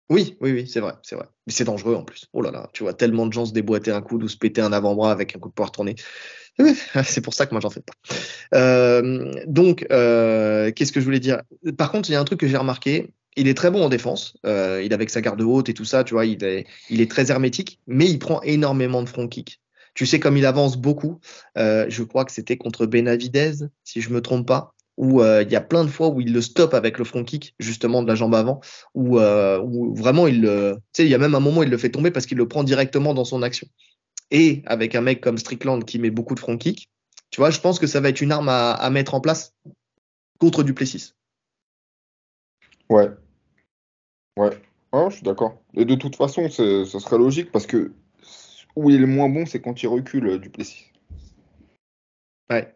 Oui, oui, oui, c'est vrai, c'est vrai. Mais c'est dangereux en plus. Oh là là, tu vois tellement de gens se déboîter un coude ou se péter un avant-bras avec un coup de poing retourné. Oui, c'est pour ça que moi j'en fais pas. Donc, qu'est-ce que je voulais dire? Par contre, il y a un truc que j'ai remarqué. Il est très bon en défense. Il est avec sa garde haute et tout ça, tu vois, il est très hermétique, mais il prend énormément de front kick. Tu sais, comme il avance beaucoup, je crois que c'était contre Benavidez, si je me trompe pas, où il y a plein de fois où il le stoppe avec le front kick, justement de la jambe avant, où vraiment tu sais, il y a même un moment où il le fait tomber parce qu'il le prend directement dans son action. Et avec un mec comme Strickland qui met beaucoup de front kick, tu vois, je pense que ça va être une arme à mettre en place contre Duplessis. Ouais, ouais, ouais, je suis d'accord. Et de toute façon, ce serait logique parce que où il est le moins bon, c'est quand il recule du Plessis. Ouais.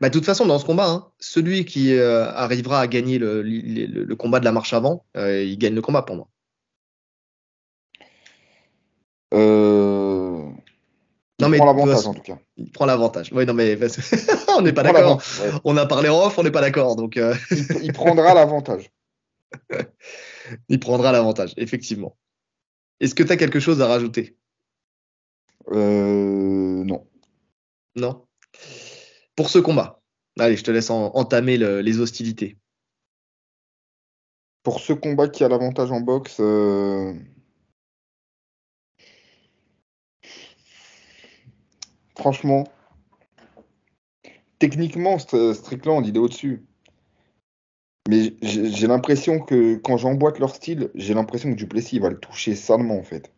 Bah, de toute façon, dans ce combat, hein, celui qui arrivera à gagner le combat de la marche avant, il gagne le combat pour moi. Euh, Non, Il mais prend de toute l'avantage en façon, tout cas. il prend l'avantage. Oui, non, mais on n'est Il pas prend d'accord. l'avantage, ouais. On a parlé en off, on n'est pas d'accord. Donc, Il prendra l'avantage. il prendra l'avantage, effectivement. Est-ce que tu as quelque chose à rajouter? Non. Non? Pour ce combat. Allez, je te laisse entamer les hostilités. Pour ce combat qui a l'avantage en boxe, franchement, techniquement, Strickland, il est au-dessus. Mais j'ai l'impression que quand j'emboîte leur style, j'ai l'impression que Duplessis il va le toucher salement en fait.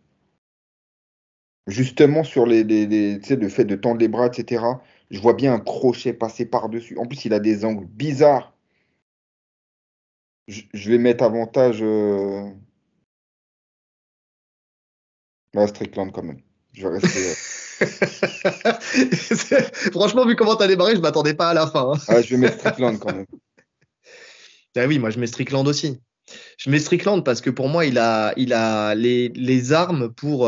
Justement sur tu sais, le fait de tendre les bras, etc. Je vois bien un crochet passer par-dessus. En plus, il a des angles bizarres. Je vais mettre avantage. Ouais, Strickland quand même. Je vais rester. Franchement, vu comment t'as démarré, je m'attendais pas à la fin, hein. Ouais, je vais mettre Strickland quand même. Ah oui, moi je mets Strickland aussi. Je mets Strickland parce que pour moi, il a les armes pour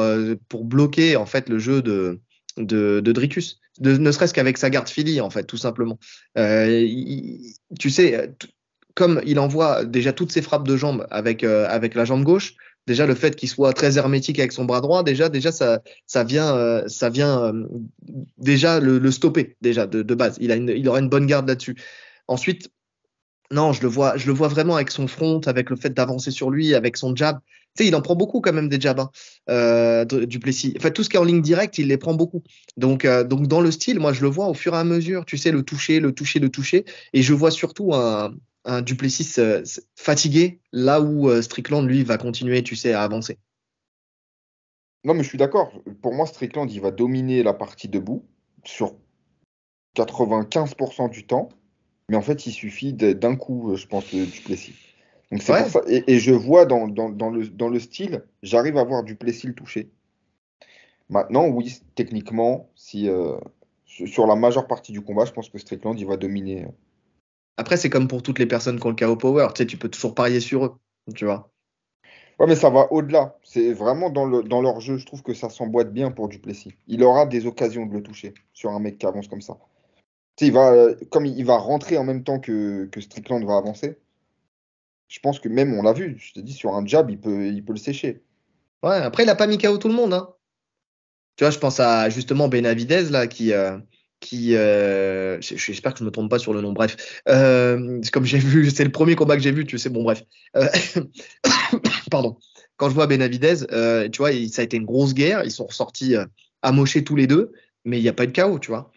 bloquer en fait le jeu de Dricus. Ne serait-ce qu'avec sa garde Philly, en fait, tout simplement. Tu sais, comme il envoie déjà toutes ses frappes de jambes avec la jambe gauche, déjà le fait qu'il soit très hermétique avec son bras droit, déjà ça vient déjà le stopper déjà de base. Il aura une bonne garde là-dessus. Ensuite, non, je le vois vraiment avec son front, avec le fait d'avancer sur lui, avec son jab. Tu sais, il en prend beaucoup quand même des jabs, hein, Duplessis. Enfin, tout ce qui est en ligne directe, il les prend beaucoup. Donc dans le style, moi, je le vois au fur et à mesure, tu sais, le toucher, le toucher, le toucher. Et je vois surtout un Duplessis fatigué, là où Strickland, lui, va continuer, tu sais, à avancer. Non, mais je suis d'accord. Pour moi, Strickland, il va dominer la partie debout sur 95% du temps. Mais en fait, il suffit d'un coup, je pense, de Duplessis. Donc c'est pour Ouais. ça. Et je vois dans le style, j'arrive à voir Duplessis le toucher. Maintenant, oui, techniquement, si, sur la majeure partie du combat, je pense que Strickland, il va dominer. Après, c'est comme pour toutes les personnes qui ont le KO Power. Tu sais, tu peux toujours parier sur eux, tu vois. Ouais, mais ça va au-delà. C'est vraiment dans leur jeu, je trouve que ça s'emboîte bien pour Duplessis. Il aura des occasions de le toucher sur un mec qui avance comme ça. Tu sais, comme il va rentrer en même temps que Strickland va avancer, je pense que même, on l'a vu, je te dis, sur un jab, il peut le sécher. Ouais, après, il a pas mis KO tout le monde, hein. Tu vois, je pense à justement Benavidez, là, j'espère que je me trompe pas sur le nom, bref. C'est comme j'ai vu, c'est le premier combat que j'ai vu, tu sais, bon, bref. Euh, pardon. Quand je vois Benavidez, tu vois, ça a été une grosse guerre, ils sont ressortis amochés tous les deux, mais il n'y a pas eu de KO, tu vois.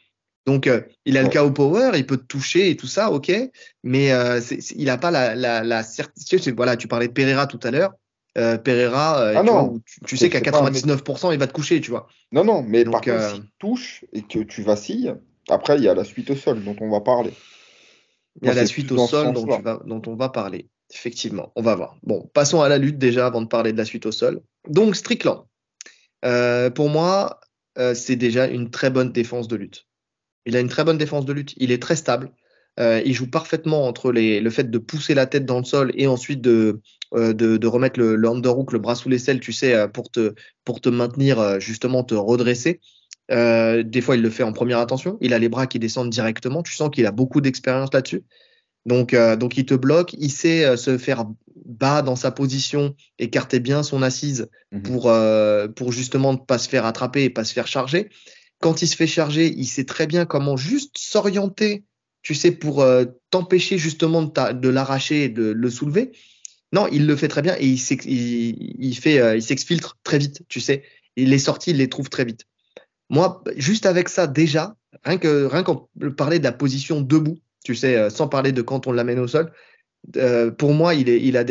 Donc, il a le Ouais. KO power, il peut te toucher et tout ça, ok, mais il n'a pas la certitude. Voilà, tu parlais de Pereira tout à l'heure. Pereira, Ah tu vois, non, où tu sais qu'à c'est pas un mec. 99%, il va te coucher, tu vois. Non, non, mais par Donc, contre, s'il touche et que tu vacilles, après, il y a la suite au sol dont on va parler. il y Moi, a la c'est suite plus au dans ce sol sens-là. dont on va parler. Effectivement, on va voir. Bon, passons à la lutte déjà avant de parler de la suite au sol. Donc, Strickland, pour moi, c'est déjà une très bonne défense de lutte. Il a une très bonne défense de lutte. Il est très stable. Il joue parfaitement entre le fait de pousser la tête dans le sol et ensuite de remettre le underhook, le bras sous l'aisselle, tu sais, pour te maintenir, justement, te redresser. Des fois, il le fait en première intention. Il a les bras qui descendent directement. Tu sens qu'il a beaucoup d'expérience là-dessus. Donc, il te bloque. Il sait se faire bas dans sa position, écarter bien son assise Mhm. pour justement ne pas se faire attraper et pas se faire charger. Quand il se fait charger, il sait très bien comment juste s'orienter, tu sais, pour t'empêcher justement de l'arracher et de le soulever. Non, il le fait très bien et il s'exfiltre très vite, tu sais. Et les sorties, il les trouve très vite. Moi, juste avec ça, déjà, rien qu'en parler de la position debout, tu sais, sans parler de quand on l'amène au sol, pour moi, il a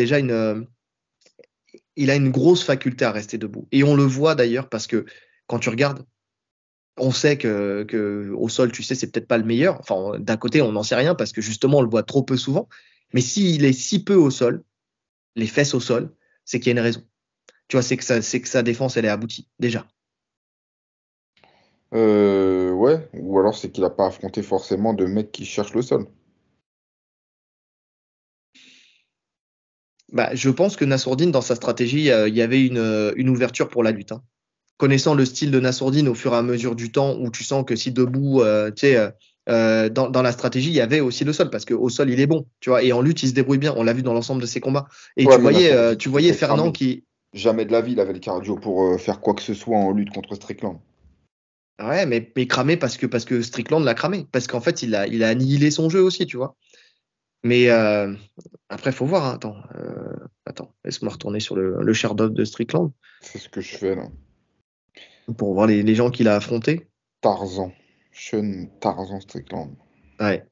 une grosse faculté à rester debout. Et on le voit d'ailleurs parce que quand tu regardes, on sait que au sol, tu sais, c'est peut-être pas le meilleur. Enfin, d'un côté, on n'en sait rien parce que justement, on le voit trop peu souvent. Mais s'il est si peu au sol, les fesses au sol, c'est qu'il y a une raison. Tu vois, c'est que sa défense, elle est aboutie, déjà. Ouais, ou alors c'est qu'il n'a pas affronté forcément de mecs qui cherchent le sol. Bah, je pense que Nassourdine, dans sa stratégie, il y avait une ouverture pour la lutte, hein. Connaissant le style de Nassourdine au fur et à mesure du temps, où tu sens que si debout, tu sais, dans la stratégie, il y avait aussi le sol, parce qu'au sol, il est bon, tu vois, et en lutte, il se débrouille bien. On l'a vu dans l'ensemble de ses combats. Et Ouais, tu mais voyais, Nassourdine, tu il s'est voyais fait Fernand cramer. qui. Jamais de la vie, il avait le cardio pour faire quoi que ce soit en lutte contre Strickland. Ouais, mais cramé parce que Strickland l'a cramé. Parce qu'en fait, il a annihilé son jeu aussi, tu vois. Mais après, faut voir, hein. Attends, laisse-moi retourner sur le Sherdog de Strickland C'est ce que je fais là. pour voir les gens qu'il a affrontés. Tarzan. Sean Tarzan Strickland. Ouais,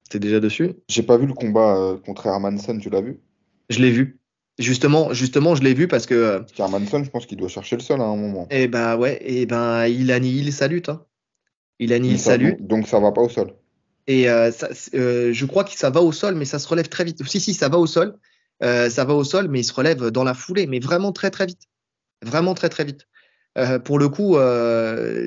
t'es déjà dessus. J'ai pas vu le combat contre Hermanson, tu l'as vu? Je l'ai vu. Justement, je l'ai vu parce que, Parce qu'Hermanson, je pense qu'il doit chercher le sol à un moment. eh ben ouais, eh ben il annihile sa lutte, hein. Il annihile Donc sa ça, donc, lutte. donc ça va pas au sol. Et je crois que ça va au sol, mais ça se relève très vite. Si, si, ça va au sol. ça va au sol, mais il se relève dans la foulée, mais vraiment très très vite. Vraiment très très vite. Pour le coup,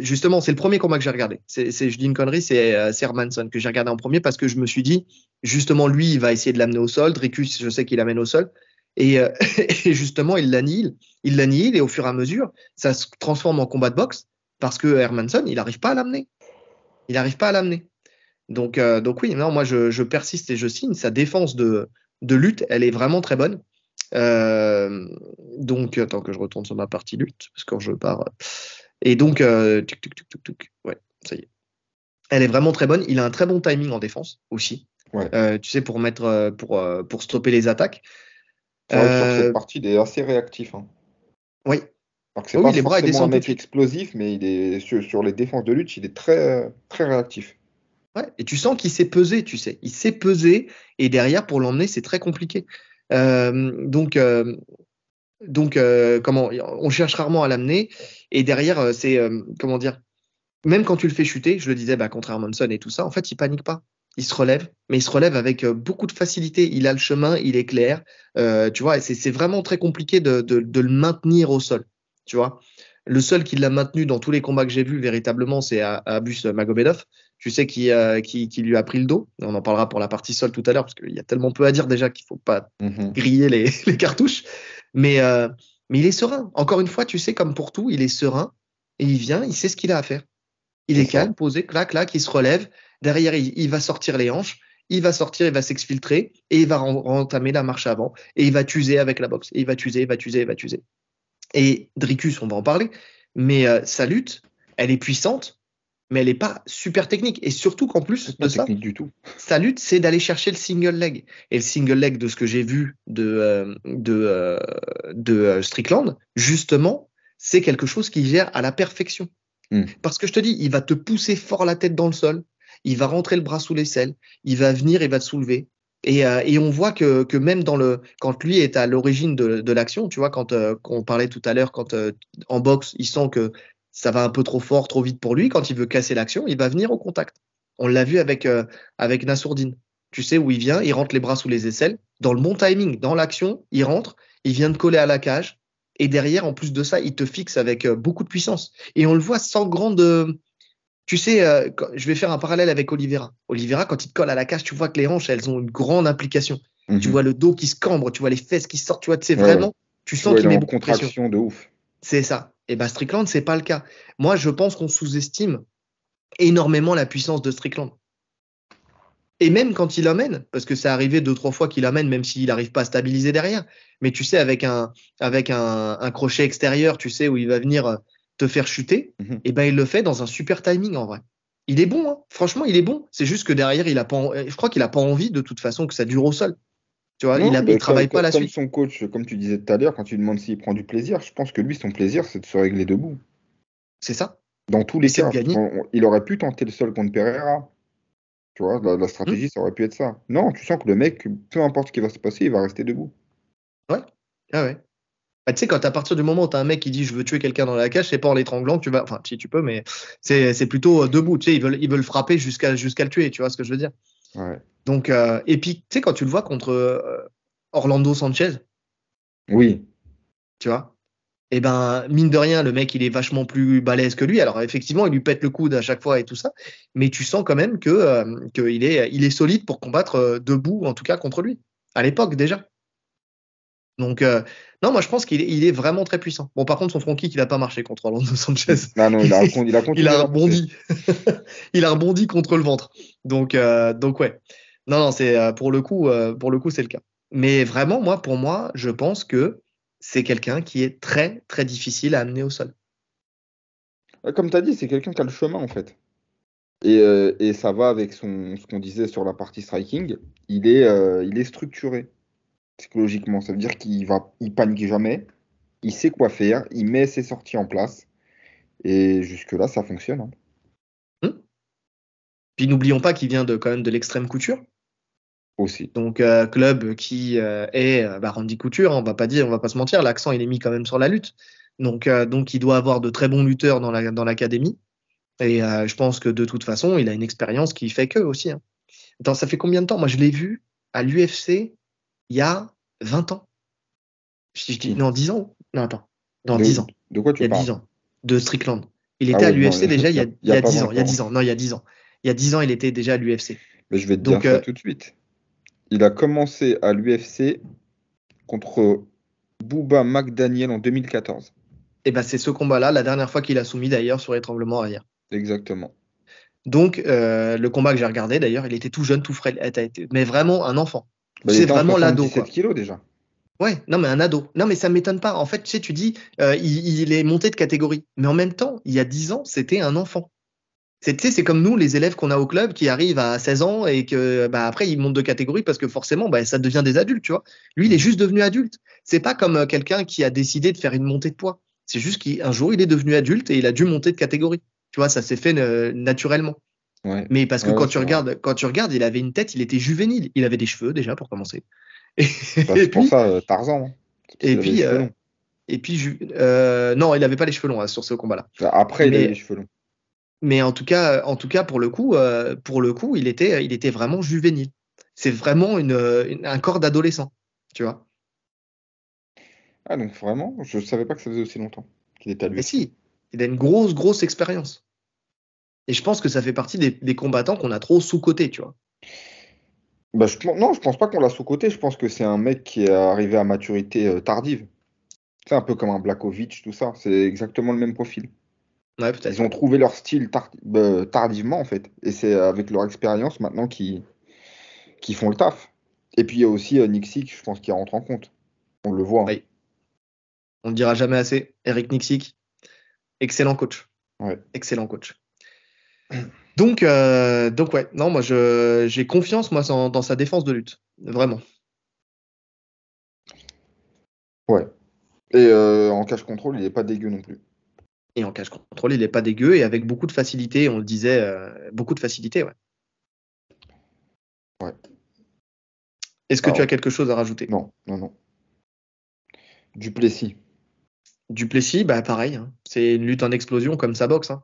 justement, c'est le premier combat que j'ai regardé. Je dis une connerie, c'est Hermansson que j'ai regardé en premier parce que je me suis dit, justement, lui, il va essayer de l'amener au sol. Dricus, je sais qu'il l'amène au sol. Et, et justement, il l'annihile. Il l'annihile et au fur et à mesure, ça se transforme en combat de boxe parce que Hermansson, il n'arrive pas à l'amener. Il n'arrive pas à l'amener. Donc oui, non, moi, je persiste et je signe. Sa défense de lutte, elle est vraiment très bonne. Donc, attends que je retourne sur ma partie lutte, parce que quand je pars. Et donc, ouais, ça y est. Elle est vraiment très bonne. Il a un très bon timing en défense aussi. Ouais. Tu sais, pour stopper les attaques. C'est vrai que sur cette partie, il est assez réactif. Hein. Oui. Alors que c'est Oui, pas les bras, ils forcément un descendent tout de mec suite. explosif, mais il est sur les défenses de lutte, il est très, très réactif. Ouais. Et tu sens qu'il sait peser, tu sais. Il sait peser. Et derrière, pour l'emmener, c'est très compliqué. Comment on cherche rarement à l'amener. Et derrière, comment dire, même quand tu le fais chuter, je le disais contre Hermansson et tout ça, en fait, il panique pas. Il se relève, mais il se relève avec beaucoup de facilité. Il a le chemin, il est clair. Tu vois, et c'est vraiment très compliqué de le maintenir au sol. Tu vois, le seul qui l'a maintenu dans tous les combats que j'ai vus véritablement, c'est Abus Magomedov. Tu sais qui lui a pris le dos. On en parlera pour la partie sol tout à l'heure parce qu'il y a tellement peu à dire déjà qu'il faut pas Mhm. griller les cartouches. Mais, euh, mais il est serein. Encore une fois, tu sais, comme pour tout, il est serein et il vient, il sait ce qu'il a à faire. Il C'est est ça. calme, posé, clac, clac, il se relève. Derrière, il va sortir les hanches, il va sortir, il va s'exfiltrer et il va entamer la marche avant et il va t'user avec la boxe. Et il va t'user, il va t'user, il va t'user. Et Dricus, on va en parler, mais sa lutte, elle est puissante, mais elle n'est pas super technique. Et surtout qu'en plus C'est de pas ça, technique du tout. sa lutte, c'est d'aller chercher le single leg. Et le single leg, de ce que j'ai vu de Strickland, justement, c'est quelque chose qu'il gère à la perfection. Mm. Parce que je te dis, il va te pousser fort la tête dans le sol, il va rentrer le bras sous l'aisselle, il va venir, il va te soulever. Et on voit que même quand lui est à l'origine de l'action, tu vois, quand on parlait tout à l'heure, quand en boxe, il sent que ça va un peu trop fort, trop vite pour lui, quand il veut casser l'action, il va venir au contact. On l'a vu avec Nassourdine. Tu sais où il vient, il rentre les bras sous les aisselles, dans le bon timing, dans l'action, il rentre, il vient de coller à la cage, et derrière, en plus de ça, il te fixe avec beaucoup de puissance. Et on le voit sans grande. Tu sais, je vais faire un parallèle avec Oliveira. Oliveira, quand il te colle à la cage, tu vois que les hanches, elles ont une grande implication. Tu vois Mhm. le dos qui se cambre, tu vois les fesses qui sortent, tu vois, tu sais, Ouais, ouais. vraiment, tu Tu sens vois, il qu'il est met en beaucoup de pression. contraction de ouf. C'est ça. Et ben Strickland, c'est pas le cas. Moi, je pense qu'on sous-estime énormément la puissance de Strickland. Et même quand il amène, parce que c'est arrivé 2, 3 fois qu'il amène, même s'il n'arrive pas à stabiliser derrière. Mais tu sais, avec un crochet extérieur, tu sais, où il va venir te faire chuter, Mhm. et ben il le fait dans un super timing en vrai. Il est bon, hein. Franchement, il est bon. C'est juste que derrière, je crois qu'il a pas envie de toute façon que ça dure au sol. Tu vois, Non, il bah, travaille pas la comme suite. son coach, comme tu disais tout à l'heure, quand tu lui demandes s'il prend du plaisir, je pense que lui, son plaisir, c'est de se régler debout. C'est ça. Dans tous Et les c'est de cas, parce gagner. qu'il aurait pu tenter le sol contre Pereira. Tu vois, la Hmm. stratégie, ça aurait pu être ça. Non, tu sens que le mec, peu importe ce qui va se passer, il va rester debout. Ouais. Ah ouais. Bah, tu sais, quand à partir du moment où tu as un mec qui dit je veux tuer quelqu'un dans la cage, c'est pas en l'étranglant que tu vas. Enfin, si tu peux, mais c'est plutôt debout. Tu sais, ils veulent frapper jusqu'à le tuer. Tu vois ce que je veux dire? Ouais. Donc, et puis, tu sais, quand tu le vois contre Orlando Sanchez, Oui. tu vois, et ben, mine de rien, le mec, il est vachement plus balèze que lui. Alors, effectivement, il lui pète le coude à chaque fois et tout ça, mais tu sens quand même qu'il est solide pour combattre debout, en tout cas contre lui, à l'époque déjà. Donc, non, moi, je pense qu'il est vraiment très puissant. Bon, par contre, son front kick, il n'a pas marché contre Orlando Sanchez. Ah non, il a Il continué a à pousser. rebondi. Il a rebondi contre le ventre. Donc ouais. Non, non, pour le coup, c'est le cas. Mais vraiment, pour moi, je pense que c'est quelqu'un qui est très, très difficile à amener au sol. Comme tu as dit, c'est quelqu'un qui a le chemin, en fait. Et ça va avec ce qu'on disait sur la partie striking. Il est structuré psychologiquement. Ça veut dire il panique jamais. Il sait quoi faire. Il met ses sorties en place. Et jusque-là, ça fonctionne. Hein. Hmm. Puis n'oublions pas qu'il vient quand même de l'extrême couture. Aussi. Donc club qui est Randy Couture, hein, on va pas se mentir, l'accent il est mis quand même sur la lutte. Donc il doit avoir de très bons lutteurs dans l'académie. Et je pense que de toute façon, il a une expérience qui fait que aussi. Hein. Attends, ça fait combien de temps? Moi, je l'ai vu à l'UFC il y a 20 ans. Je dis, Qui? non, 10 ans. Non, attends. Dans De, 10 ans. de quoi Il y tu a 10 parles? ans. De Strickland. Il Ah était à ouais, non, l'UFC déjà il y il y a a pas 10 ans. 20 Il y a ans. 10 ans. Non, il y a 10 ans. Il y a 10 ans, il était déjà à l'UFC. Mais je vais te dire Donc, ça tout de suite. Il a commencé à l'UFC contre Booba McDaniel en 2014. eh ben, c'est ce combat-là, la dernière fois qu'il a soumis d'ailleurs sur étranglement arrière. Exactement. Donc, le combat que j'ai regardé d'ailleurs, il était tout jeune, tout frais, mais vraiment un enfant. Bah, il C'est était en vraiment l'ado, 77 quoi. kilos déjà. Ouais, non, mais un ado. Non, mais ça m'étonne pas. En fait, tu sais, tu dis, il est monté de catégorie. Mais en même temps, il y a 10 ans, c'était un enfant. Tu sais, c'est comme nous, les élèves qu'on a au club qui arrivent à 16 ans et que bah, après, ils montent de catégorie parce que forcément, bah, ça devient des adultes, tu vois. Lui, il est juste devenu adulte. C'est pas comme quelqu'un qui a décidé de faire une montée de poids. C'est juste qu'un jour, il est devenu adulte et il a dû monter de catégorie. Tu vois, ça s'est fait naturellement. Ouais, Mais parce que ouais, ouais, c'est vrai. quand tu regardes, il avait une tête, il était juvénile. Il avait des cheveux déjà pour commencer. Et, Bah, et c'est pour puis, ça Tarzan, hein. C'est parce et qu'il avait les puis, cheveux longs. non, il n'avait pas les cheveux longs sur ce combat-là. Bah, après, il a eu les Mais, cheveux longs. mais en tout cas, pour le coup, il était vraiment juvénile. C'est vraiment un corps d'adolescent, tu vois. Ah, donc vraiment, je savais pas que ça faisait aussi longtemps qu'il était à Mais l'UFC. si, il a une grosse expérience. Et je pense que ça fait partie des combattants qu'on a trop sous-cotés, tu vois. Bah, non, je pense pas qu'on l'a sous-coté. Je pense que c'est un mec qui est arrivé à maturité tardive. C'est un peu comme un Blakovic, tout ça. C'est exactement le même profil. Ouais, Ils peut-être, ont ouais. trouvé leur style tardivement, en fait. Et c'est avec leur expérience maintenant qui font le taf. Et puis il y a aussi Nick Sick, je pense, qui rentre en compte. On le voit, hein. Ouais. On ne le dira jamais assez. Eric Nicksick, excellent coach. Ouais. Excellent coach. Donc ouais, non, moi j'ai confiance moi dans sa défense de lutte, vraiment. Ouais. Et en cash control, il est pas dégueu non plus. Et en cage contrôle, il n'est pas dégueu et avec beaucoup de facilité, on le disait, beaucoup de facilité, ouais. Ouais. Est-ce que tu as Alors, quelque chose à rajouter? non, non, non. Duplessis. Duplessis, bah pareil, hein. C'est une lutte en explosion comme sa boxe, hein.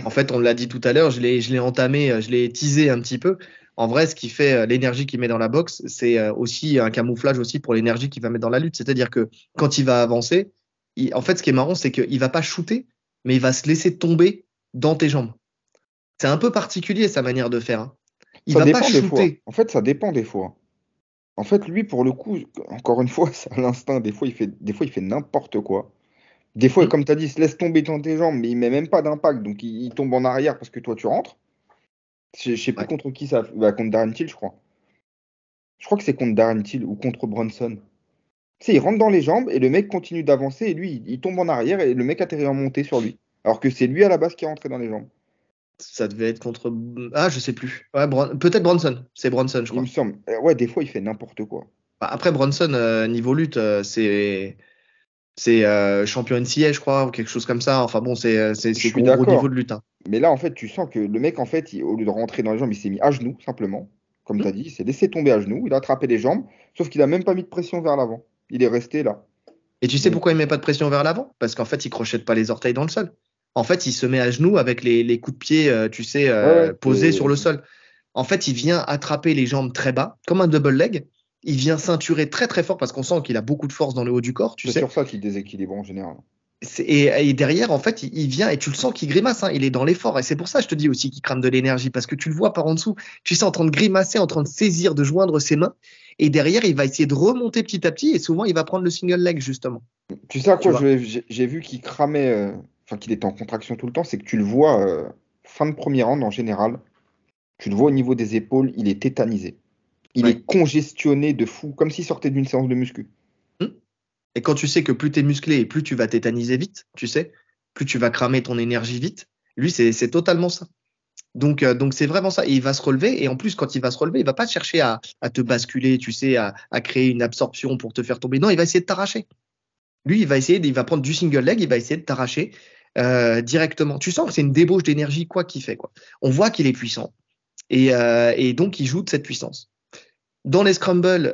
En fait, on l'a dit tout à l'heure, je l'ai entamé, je l'ai teasé un petit peu. En vrai, ce qui fait l'énergie qu'il met dans la boxe, c'est aussi un camouflage aussi pour l'énergie qu'il va mettre dans la lutte. C'est-à-dire que quand il va avancer, en fait, ce qui est marrant, c'est qu'il va pas shooter, mais il va se laisser tomber dans tes jambes. C'est un peu particulier sa manière de faire, hein. Il Ça va pas dépend des fois. shooter. En fait, ça dépend des fois. En fait, lui, pour le coup, encore une fois, c'est à l'instinct. Des fois, il fait n'importe quoi. Des fois, Hmm. comme tu as dit, il se laisse tomber dans tes jambes, mais il met même pas d'impact. Donc, il tombe en arrière parce que toi, tu rentres. Je sais plus Ouais. contre qui ça. Bah, contre Darren Till, je crois. Je crois que c'est contre Darren Till ou contre Bronson. Tu sais, il rentre dans les jambes et le mec continue d'avancer et lui, il tombe en arrière et le mec atterrit en montée sur lui. Alors que c'est lui à la base qui est rentré dans les jambes. Ça devait être contre. Ah, je sais plus. Ouais, peut-être Bronson. C'est Bronson, je Il me crois. semble. Ouais, des fois, il fait n'importe quoi. Bah, après, Bronson, niveau lutte, c'est champion NCA, je crois, ou quelque chose comme ça. Enfin bon, Je c'est suis gros niveau d'accord. de lutte, hein. Mais là, en fait, tu sens que le mec, en fait, au lieu de rentrer dans les jambes, il s'est mis à genoux, simplement. Comme tu Hmm. as dit, il s'est laissé tomber à genoux, il a attrapé les jambes, sauf qu'il a même pas mis de pression vers l'avant. Il est resté là. Et tu sais Donc, pourquoi il met pas de pression vers l'avant? Parce qu'en fait, il crochette pas les orteils dans le sol. En fait, il se met à genoux avec les coups de pied, tu sais, ouais, ouais, posés sur le sol. En fait, il vient attraper les jambes très bas, comme un double leg. Il vient ceinturer très fort parce qu'on sent qu'il a beaucoup de force dans le haut du corps, tu c'est sais. sur ça qu'il déséquilibre en général. Et derrière, en fait, il vient et tu le sens qu'il grimace, hein, il est dans l'effort. Et c'est pour ça, je te dis aussi qu'il crame de l'énergie parce que tu le vois par en dessous. Tu sais, en train de grimacer, en train de saisir, de joindre ses mains. Et derrière, il va essayer de remonter petit à petit. Et souvent, il va prendre le single leg, justement. Tu sais à Tu quoi vois? j'ai vu qu'il cramait, enfin qu'il était en contraction tout le temps, c'est que tu le vois fin de premier round en général, tu le vois au niveau des épaules, il est tétanisé. Il est Ouais. congestionné de fou, comme s'il sortait d'une séance de muscu. Hmm. Et quand tu sais que plus tu es musclé et plus tu vas tétaniser vite, tu sais, plus tu vas cramer ton énergie vite, lui, c'est totalement ça. Donc c'est vraiment ça. Et il va se relever. Et en plus, quand il va se relever, il va pas chercher à te basculer, tu sais, à créer une absorption pour te faire tomber. Non, il va essayer de t'arracher. Lui, il va prendre du single leg, il va essayer de t'arracher directement. Tu sens que c'est une débauche d'énergie, quoi qu'il fait, quoi. On voit qu'il est puissant. Et donc, il joue de cette puissance. Dans les scrambles,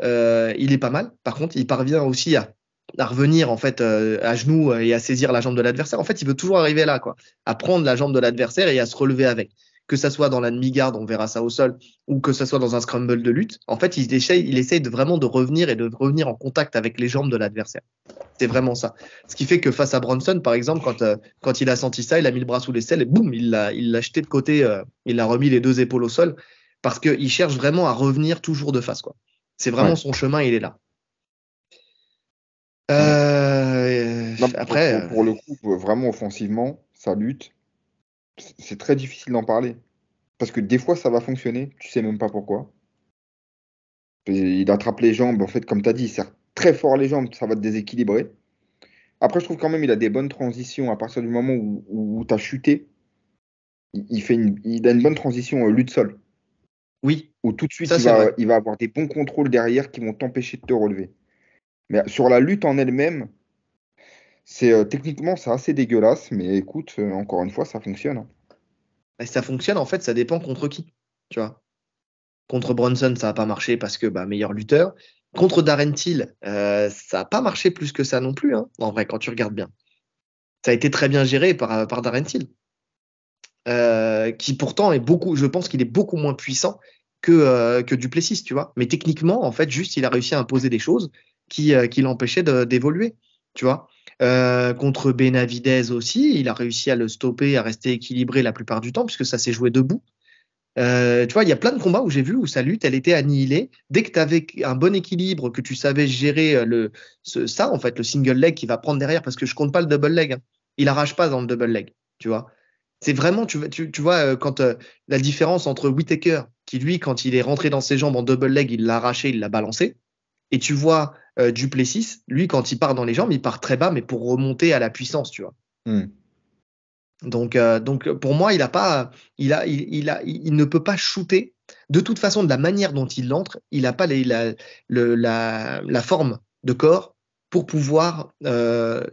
il est pas mal. Par contre, il parvient aussi à revenir en fait à genoux et à saisir la jambe de l'adversaire. En fait, il veut toujours arriver là, quoi, à prendre la jambe de l'adversaire et à se relever avec. que ça soit dans la demi-garde, on verra ça au sol, ou que ça soit dans un scramble de lutte, en fait, il essaye vraiment de revenir et de revenir en contact avec les jambes de l'adversaire. C'est vraiment ça. Ce qui fait que face à Bronson, par exemple, quand il a senti ça, il a mis le bras sous l'aisselle et boum, il l'a jeté de côté, il a remis les 2 épaules au sol parce qu'il cherche vraiment à revenir toujours de face, quoi. C'est vraiment son chemin, il est là. Non, Après, pour le coup, vraiment offensivement, sa lutte, c'est très difficile d'en parler. Parce que des fois, ça va fonctionner, tu sais même pas pourquoi. Et il attrape les jambes, en fait, comme tu as dit, il serre très fort les jambes, ça va te déséquilibrer. Après, je trouve quand même il a des bonnes transitions à partir du moment où tu as chuté. Il a une bonne transition lutte-sol. oui, Où tout de suite, ça c'est vrai. il va avoir des bons contrôles derrière qui vont t'empêcher de te relever. Mais sur la lutte en elle-même, techniquement, c'est assez dégueulasse. Mais écoute, encore une fois, ça fonctionne. Hein. Et ça fonctionne, en fait, ça dépend contre qui, tu vois. Contre Bronson, ça n'a pas marché parce que meilleur lutteur. Contre Darren Till, ça n'a pas marché plus que ça non plus, hein, en vrai, quand tu regardes bien. Ça a été très bien géré par Darren Till, qui pourtant je pense qu'il est beaucoup moins puissant que Duplessis, tu vois. Mais techniquement, en fait, juste, il a réussi à imposer des choses qui l'empêchaient d'évoluer, tu vois. Contre Benavidez aussi, il a réussi à le stopper, à rester équilibré la plupart du temps, puisque ça s'est joué debout. Tu vois, il y a plein de combats où j'ai vu où sa lutte, elle était annihilée. Dès que tu avais un bon équilibre, que tu savais gérer ça, en fait, le single leg qui va prendre derrière, parce que je compte pas le double leg. Hein. Il arrache pas dans le double leg, tu vois. C'est vraiment, tu vois, quand la différence entre Whittaker, qui lui, quand il est rentré dans ses jambes en double leg, il l'a arraché, il l'a balancé. Et tu vois Duplessis, lui, quand il part dans les jambes, il part très bas, mais pour remonter à la puissance, tu vois. Mm. Donc pour moi, il ne peut pas shooter. De toute façon, de la manière dont il entre, il n'a pas la forme de corps pour pouvoir,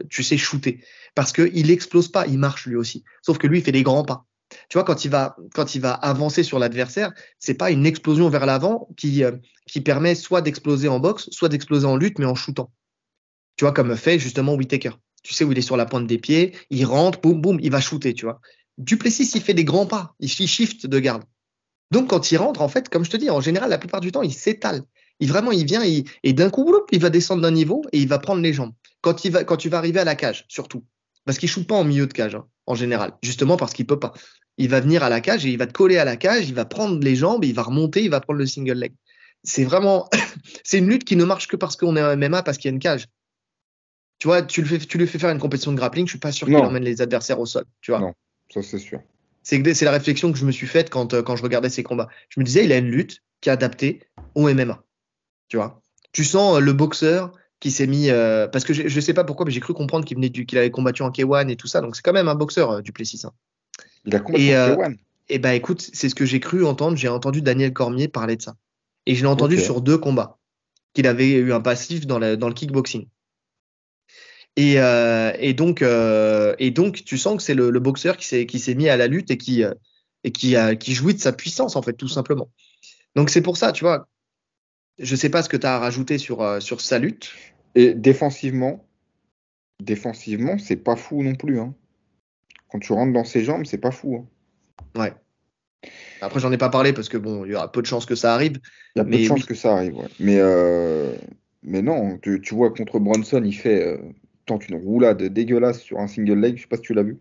tu sais, shooter. Parce qu'il explose pas, il marche lui aussi. Sauf que lui, il fait des grands pas. Tu vois, quand il va avancer sur l'adversaire, c'est pas une explosion vers l'avant qui permet soit d'exploser en boxe, soit d'exploser en lutte, mais en shootant. Tu vois, comme fait justement Whittaker. Tu sais où il est sur la pointe des pieds, il rentre, boum, boum, il va shooter, tu vois. Duplessis, il fait des grands pas, il shift de garde. Donc, quand il rentre, en fait, comme je te dis, en général, la plupart du temps, il s'étale. Il vient, et d'un coup, il va descendre d'un niveau et il va prendre les jambes. Quand tu vas arriver à la cage, surtout. Parce qu'il ne shoot pas en milieu de cage, hein, en général. Justement parce qu'il ne peut pas. Il va venir à la cage et il va te coller à la cage, il va prendre les jambes, il va remonter, il va prendre le single leg. C'est vraiment, c'est une lutte qui ne marche que parce qu'on est en MMA, parce qu'il y a une cage. Tu vois, tu lui fais faire une compétition de grappling, je suis pas sûr qu'il Non, emmène les adversaires au sol, tu vois. non, ça c'est sûr. C'est la réflexion que je me suis faite quand je regardais ses combats. Je me disais, il a une lutte qui est adaptée au MMA, tu vois. Tu sens le boxeur qui s'est mis, parce que je sais pas pourquoi, mais j'ai cru comprendre qu'il avait combattu en K1 et tout ça, donc c'est quand même un boxeur, Duplessis. Hein. Il a combattu Et, en K1. et bah écoute, c'est ce que j'ai cru entendre, j'ai entendu Daniel Cormier parler de ça. Et je l'ai entendu Ok. sur 2 combats, qu'il avait eu un passif dans le kickboxing. Et donc, tu sens que c'est le boxeur qui s'est mis à la lutte et qui jouit de sa puissance, en fait, tout simplement. Donc, c'est pour ça, tu vois, je sais pas ce que tu as à rajouter sur sa lutte. Et défensivement, c'est pas fou non plus. Hein. Quand tu rentres dans ses jambes, c'est pas fou. Hein. Ouais. Après, j'en ai pas parlé parce que, bon, il y aura peu de chances que ça arrive. Il y a peu de Mais chances oui, que ça arrive. Ouais. Mais non, tu vois, contre Bronson, tente une roulade dégueulasse sur un single leg. Je sais pas si tu l'as vu.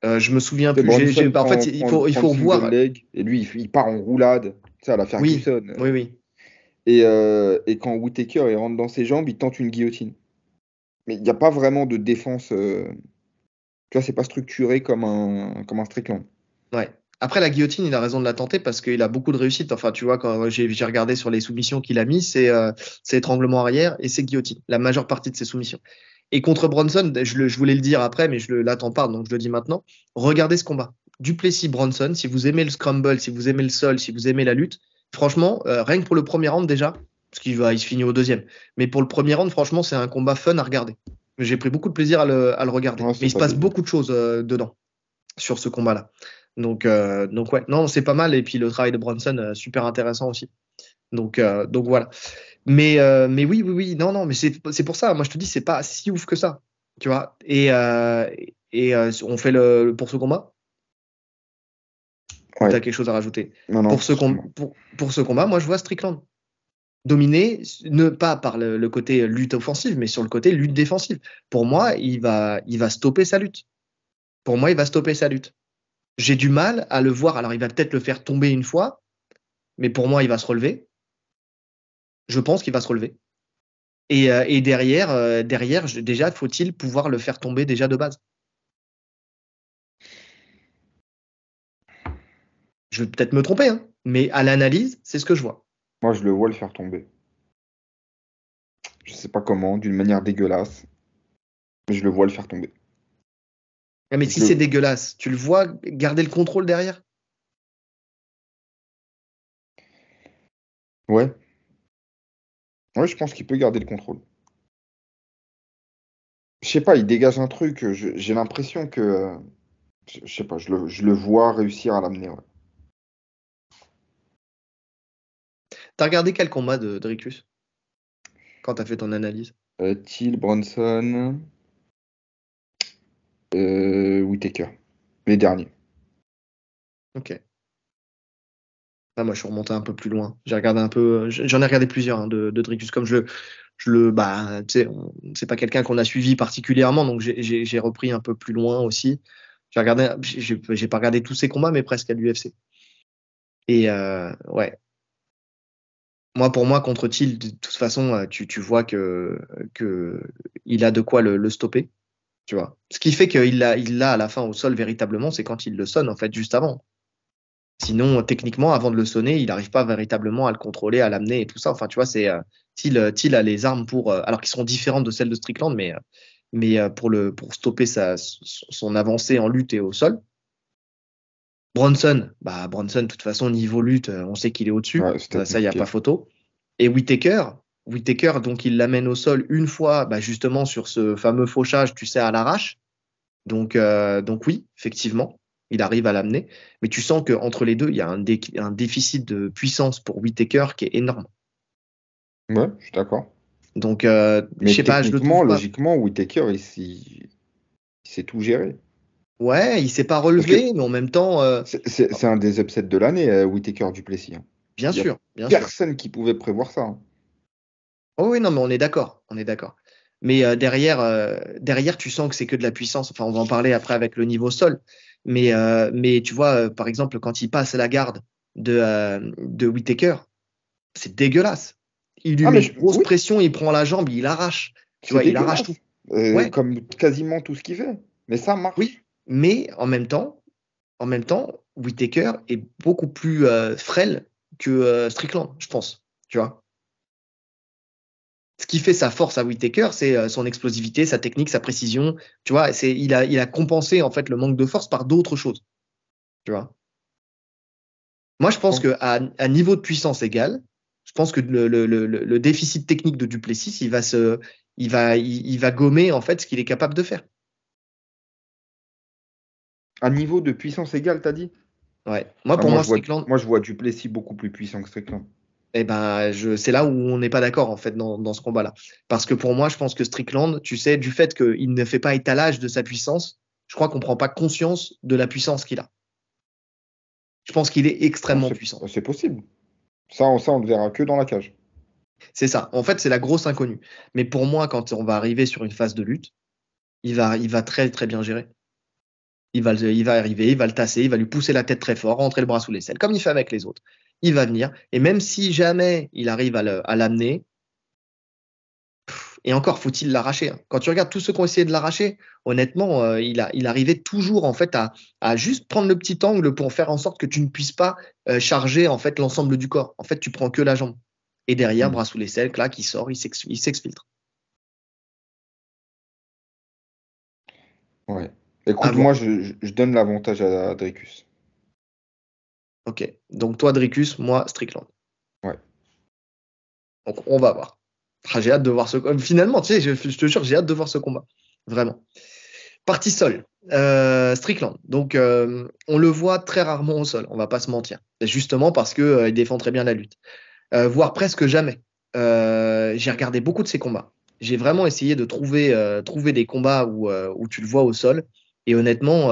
je me souviens Et plus. Bronson En fait, il prend le faut single revoir. leg et lui, il part en roulade. Tu sais, à la Oui, Ferguson. oui, oui. Et quand Whittaker il rentre dans ses jambes, il tente une guillotine. Mais il n'y a pas vraiment de défense. Tu vois, c'est pas structuré comme un Strickland. Ouais. Après, la guillotine, il a raison de la tenter parce qu'il a beaucoup de réussite. Enfin, tu vois, quand j'ai regardé sur les soumissions qu'il a mis, c'est étranglement arrière et c'est guillotine, la majeure partie de ses soumissions. Et contre Bronson, je voulais le dire après, mais là, t'en parles, donc je le dis maintenant. Regardez ce combat. Duplessis-Bronson, si vous aimez le scramble, si vous aimez le sol, si vous aimez la lutte, franchement, rien que pour le premier round déjà, parce il se finit au deuxième, mais pour le premier round, franchement, c'est un combat fun à regarder. J'ai pris beaucoup de plaisir à le regarder. Ouais, Mais c'est il se pas passe dégueu. beaucoup de choses dedans, sur ce combat-là. Donc ouais, non, c'est pas mal. Et puis le travail de Bronson, super intéressant aussi. Donc voilà. Mais oui, oui, oui, non, non, mais c'est pour ça. Moi, je te dis, c'est pas si ouf que ça, tu vois. On fait pour ce combat. Ou tu as Ouais. quelque chose à rajouter? Non, non, justement. Pour ce combat, moi, je vois Strickland dominer, ne pas par le côté lutte offensive, mais sur le côté lutte défensive. Pour moi, il va stopper sa lutte. Pour moi, il va stopper sa lutte. J'ai du mal à le voir. Alors, il va peut-être le faire tomber une fois, mais pour moi, il va se relever. Je pense qu'il va se relever. Et derrière, déjà, faut-il pouvoir le faire tomber déjà de base? Je vais peut-être me tromper, hein, mais à l'analyse, c'est ce que je vois. Moi, je le vois le faire tomber. Je sais pas comment, d'une manière dégueulasse, mais je le vois le faire tomber. Mais si Je c'est le... dégueulasse, tu le vois garder le contrôle derrière? Ouais. Ouais, je pense qu'il peut garder le contrôle. Je sais pas, il dégage un truc. J'ai l'impression que. Je sais pas, je le vois réussir à l'amener. Ouais. T'as regardé quel combat de Dricus quand t'as fait ton analyse? Till, Bronson, Whittaker. Les derniers. Ok. Ah, moi, je suis remonté un peu plus loin. J'ai regardé un peu. J'en ai regardé plusieurs hein, de Dricus. Comme bah, tu sais, c'est pas quelqu'un qu'on a suivi particulièrement, donc j'ai repris un peu plus loin aussi. J'ai pas regardé tous ses combats, mais presque à l'UFC. Et ouais, pour moi, contre Thiel, de toute façon, tu vois que il a de quoi le stopper, tu vois. Ce qui fait il l'a à la fin au sol véritablement, c'est quand il le sonne, en fait, juste avant. Sinon, techniquement, avant de le sonner, il n'arrive pas véritablement à le contrôler, à l'amener et tout ça. Enfin, tu vois, Thiel a les armes alors qu'ils sont différentes de celles de Strickland, mais pour stopper son avancée en lutte et au sol. Bronson, de toute façon, niveau lutte, on sait qu'il est au-dessus. Ouais, c'était Ça, il n'y a pas compliqué. photo. Et Whittaker, donc il l'amène au sol une fois, bah, justement sur ce fameux fauchage, tu sais, à l'arrache. Donc oui, effectivement, il arrive à l'amener. Mais tu sens qu'entre les deux, il y a un déficit de puissance pour Whittaker qui est énorme. Ouais, je suis d'accord. Donc, je Mais sais pas, je le techniquement, trouve pas. logiquement, Whittaker, il sait tout gérer. Ouais, il s'est pas Parce que relevé, mais en même temps, c'est un des upsets de l'année, Whittaker Duplessis. Hein. bien Il y a sûr, bien sûr. personne qui pouvait prévoir ça. Hein. Oh oui, non, mais on est d'accord, on est d'accord. Mais derrière, tu sens que c'est que de la puissance. Enfin, on va en parler après avec le niveau sol. Mais tu vois, par exemple, quand il passe la garde de Whittaker, c'est dégueulasse. Il lui Ah, met une grosse oui, pression, il prend la jambe, il arrache. Tu c'est vois, il arrache tout. dégueulasse. Ouais, Comme quasiment tout ce qu'il fait. Mais ça oui. marche. Mais en même temps, Whittaker est beaucoup plus frêle que Strickland, je pense. Tu vois. Ce qui fait sa force à Whittaker, c'est son explosivité, sa technique, sa précision. Tu vois, il a compensé en fait le manque de force par d'autres choses. Tu vois. Moi, je pense Bon. à niveau de puissance égal, je pense que le déficit technique de Duplessis, il va gommer en fait ce qu'il est capable de faire. Un niveau de puissance égale, t'as dit? Ouais. Ah, Pour moi, Strickland, moi, je vois Duplessis beaucoup plus puissant que Strickland. c'est là où on n'est pas d'accord en fait dans ce combat-là. Parce que pour moi, je pense que Strickland, tu sais, du fait qu'il ne fait pas étalage de sa puissance, je crois qu'on ne prend pas conscience de la puissance qu'il a. Je pense qu'il est Non, extrêmement puissant. c'est possible. Ça, on le verra que dans la cage. C'est ça. En fait, c'est la grosse inconnue. Mais pour moi, quand on va arriver sur une phase de lutte, il va très très bien gérer. Il va arriver, il va le tasser, il va lui pousser la tête très fort, rentrer le bras sous l'aisselle, comme il fait avec les autres. Il va venir, et même si jamais il arrive à l'amener, et encore faut-il l'arracher. Hein. Quand tu regardes tous ceux qui ont essayé de l'arracher, honnêtement, il arrivait toujours en fait à juste prendre le petit angle pour faire en sorte que tu ne puisses pas charger en fait l'ensemble du corps. En fait, tu prends que la jambe. Et derrière, Hmm. bras sous l'aisselle, clac, il sort, il s'exfiltre. Ouais. À Écoute, voir. moi, je donne l'avantage à Dricus. Ok. Donc toi, Dricus, moi, Strickland. Ouais. Donc on va voir. Ah, j'ai hâte de voir ce combat. Finalement, tu sais, je te jure, j'ai hâte de voir ce combat. Vraiment. Partie sol. Strickland. Donc on le voit très rarement au sol, on va pas se mentir. Justement parce que il défend très bien la lutte. Voire presque jamais. J'ai regardé beaucoup de ses combats. J'ai vraiment essayé de trouver des combats où tu le vois au sol. Et honnêtement,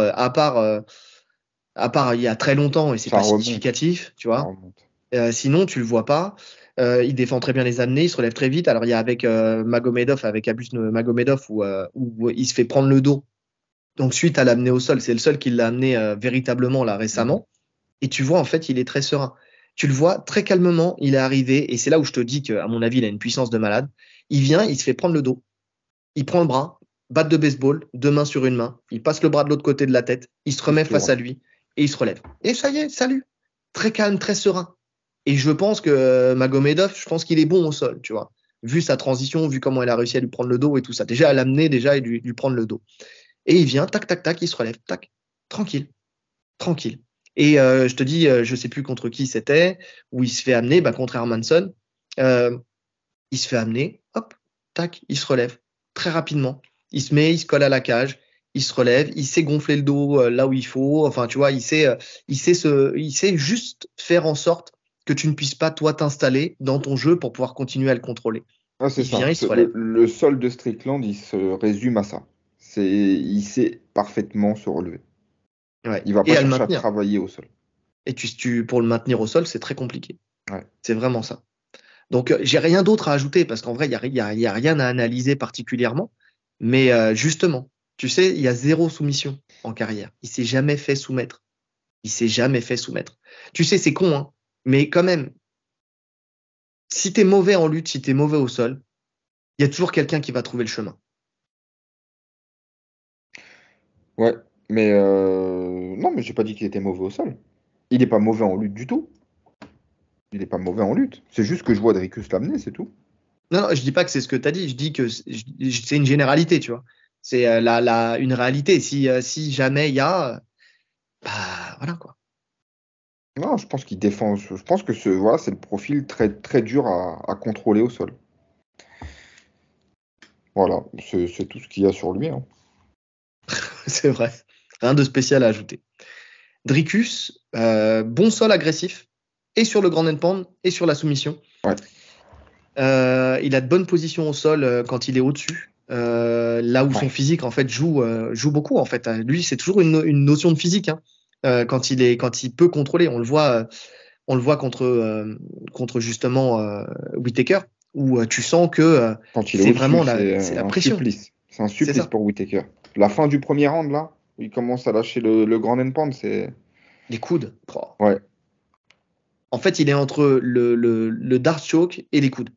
À part il y a très longtemps et c'est Ça pas remonte. significatif, tu Ça vois. remonte. Sinon, tu le vois pas. Il défend très bien les amenés, il se relève très vite. Alors, il y a avec Magomedov, avec Abus Magomedov, où il se fait prendre le dos. Donc, suite à l'amener au sol, c'est le seul qui l'a amené véritablement là récemment. Et tu vois, en fait, il est très serein. Tu le vois très calmement, il est arrivé. Et c'est là où je te dis qu'à mon avis, il a une puissance de malade. Il vient, il se fait prendre le dos. Il prend le bras, batte de baseball, deux mains sur une main. Il passe le bras de l'autre côté de la tête. Il se Il se remet face tourne. à lui et il se relève. Et ça y est, salut. Très calme, très serein. Et je pense que Magomedov, je pense qu'il est bon au sol, tu vois. Vu sa transition, vu comment il a réussi à lui prendre le dos et tout ça. Déjà à l'amener, déjà et lui prendre le dos. Et il vient, tac, tac, tac, il se relève, tac, tranquille, tranquille. Et je te dis, je sais plus contre qui c'était, où il se fait amener, bah, contre Hermanson. Euh, il se fait amener, hop, tac, il se relève très rapidement. Il se met, il se colle à la cage, il se relève, il sait gonfler le dos là où il faut. Enfin, tu vois, il sait juste faire en sorte que tu ne puisses pas toi t'installer dans ton jeu pour pouvoir continuer à le contrôler. Ah, c'est Il vient, ça. il se relève. Le sol de Strickland, il se résume à ça. Il sait parfaitement se relever. Ouais. Il va pas Et à le chercher à maintenir. travailler au sol. Et pour le maintenir au sol, c'est très compliqué. Ouais. C'est vraiment ça. Donc, j'ai rien d'autre à ajouter parce qu'en vrai, il y a rien à analyser particulièrement. Mais justement, tu sais, il y a zéro soumission en carrière. Il s'est jamais fait soumettre. Il s'est jamais fait soumettre. Tu sais, c'est con, hein. Mais quand même, si t'es mauvais en lutte, si t'es mauvais au sol, il y a toujours quelqu'un qui va trouver le chemin. Ouais. Mais non, mais j'ai pas dit qu'il était mauvais au sol. Il n'est pas mauvais en lutte du tout. Il n'est pas mauvais en lutte. C'est juste que je vois Dricus l'amener, c'est tout. Non, non, je dis pas que c'est ce que t'as dit. Je dis que c'est une généralité, tu vois. C'est une réalité. Si jamais il y a, bah voilà quoi. Non, je pense qu'il défend. Je pense que voilà, c'est le profil très, très dur à contrôler au sol. Voilà, c'est tout ce qu'il y a sur lui, hein. C'est vrai. Rien de spécial à ajouter. Dricus, bon sol agressif, et sur le grand end pound, et sur la soumission. Ouais. Il a de bonnes positions au sol quand il est au-dessus. Là où son physique en fait joue beaucoup en fait. Lui, c'est toujours une notion de physique hein, quand il peut contrôler. On le voit contre justement Whittaker où tu sens que Quand il est c'est au-dessus, vraiment c'est c'est la un pression. supplice. C'est un C'est supplice ça. pour Whittaker. La fin du premier round, là, où il commence à lâcher le grand end pound, c'est. Les coudes. Oh. Ouais. En fait, il est entre le dart choke et les coudes.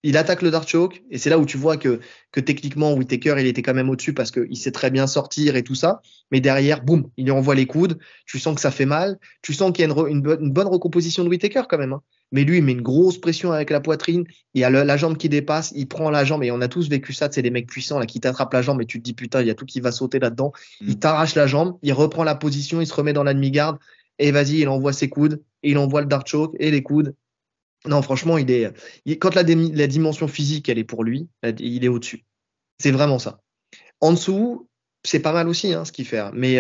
Il attaque le dart choke et c'est là où tu vois que techniquement Whittaker il était quand même au-dessus parce qu'il sait très bien sortir et tout ça. Mais derrière, boum, il lui envoie les coudes. Tu sens que ça fait mal. Tu sens qu'il y a une bonne recomposition de Whittaker quand même. Hein. Mais lui, il met une grosse pression avec la poitrine. Il y a la jambe qui dépasse. Il prend la jambe et on a tous vécu ça. C'est des mecs puissants là qui t'attrapent la jambe et tu te dis putain, il y a tout qui va sauter là-dedans. Il Mm. t'arrache la jambe. Il reprend la position. Il se remet dans la demi-garde et vas-y, il envoie ses coudes. Et il envoie le dart choke et les coudes. Non, franchement, quand la dimension physique, elle est pour lui, il est au-dessus. C'est vraiment ça. En dessous, c'est pas mal aussi hein, ce qu'il fait. Hein. Mais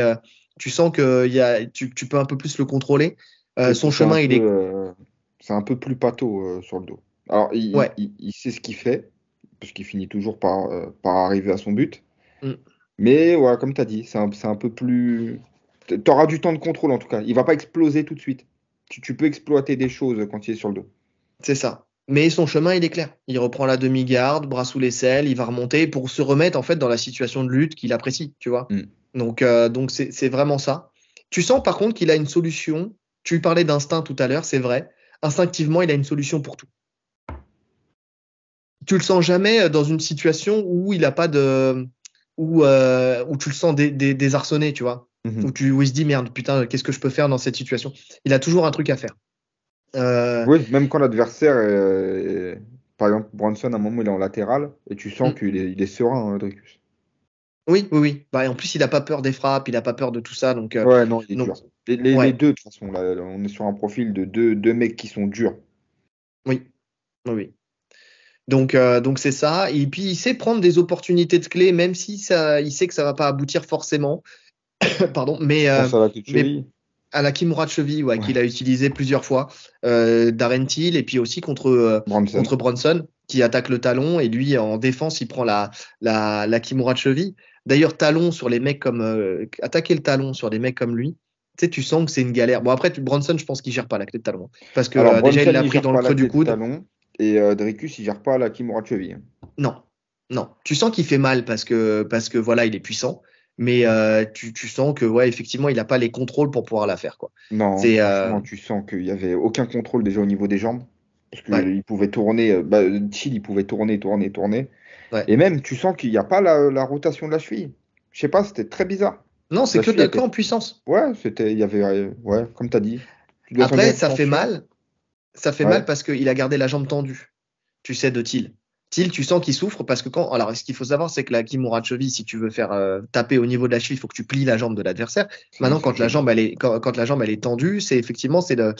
tu sens que tu peux un peu plus le contrôler. Son chemin, il est. C'est un peu plus pâteau sur le dos. Alors, Ouais. il sait ce qu'il fait, parce qu'il finit toujours par arriver à son but. Mm. Mais voilà, comme tu as dit, c'est un peu plus. Tu auras du temps de contrôle en tout cas. Il va pas exploser tout de suite. Tu peux exploiter des choses quand il est sur le dos. C'est ça. Mais son chemin, il est clair. Il reprend la demi-garde, bras sous l'aisselle, il va remonter pour se remettre en fait dans la situation de lutte qu'il apprécie, tu vois. Mm. Donc c'est vraiment ça. Tu sens par contre qu'il a une solution. Tu parlais d'instinct tout à l'heure, c'est vrai. Instinctivement, il a une solution pour tout. Tu le sens jamais dans une situation où il a pas de où tu le sens désarçonné, tu vois. Mhm. Où il se dit merde, putain, qu'est-ce que je peux faire dans cette situation? Il a toujours un truc à faire. Euh, Oui, même quand l'adversaire par exemple, Bronson, à un moment, il est en latéral, et tu sens mm, il est serein, hein, Dricus. oui, oui, oui. Bah, et en plus, il a pas peur des frappes, il a pas peur de tout ça, Ouais, non, il est donc dur. Les ouais, deux, de toute façon, là, on est sur un profil de deux mecs qui sont durs. oui, oui, oui. Donc c'est ça. Et puis il sait prendre des opportunités de clé, même si il sait que ça va pas aboutir forcément. Pardon, Je pense à la queue de mais cheville. à la Kimura de cheville, ouais, qu'il Ouais. a utilisé plusieurs fois, Darren Till, et puis aussi Bronson. contre Bronson, qui attaque le talon, et lui, en défense, il prend la Kimura de cheville. D'ailleurs, talon sur les mecs comme, attaquer le talon sur des mecs comme lui, Tu sais, tu sens que c'est une galère. Bon, après, Bronson, je pense qu'il gère pas la clé de talon. Parce que Alors, déjà, il Bronson, l'a il pris gère dans le pas la creux clé du de coude. talon. Et Dricus, il gère pas la Kimura de cheville. Non, non. Tu sens qu'il fait mal parce que voilà, il est puissant. Mais tu sens que, ouais, effectivement, il n'a pas les contrôles pour pouvoir la faire, quoi. Non, C'est, franchement, tu sens qu'il n'y avait aucun contrôle déjà au niveau des jambes. Parce ouais, qu'il pouvait tourner, Chill, il pouvait tourner, tourner, tourner. ouais. Et même, tu sens qu'il n'y a pas la rotation de la cheville. Je sais pas, c'était très bizarre. Non, c'est La que cheville que était. en puissance. Ouais, il y avait. Ouais, comme tu as dit. Tu dois sentir Après, une tension. ça fait Ouais. mal parce qu'il a gardé la jambe tendue, tu sais, de Thiel. Thiel, tu sens qu'il souffre parce que alors, ce qu'il faut savoir, c'est que la kimura de cheville, si tu veux faire taper au niveau de la cheville, il faut que tu plies la jambe de l'adversaire. Sinon, Maintenant, c'est gênant. quand la jambe, elle est tendue, c'est effectivement, que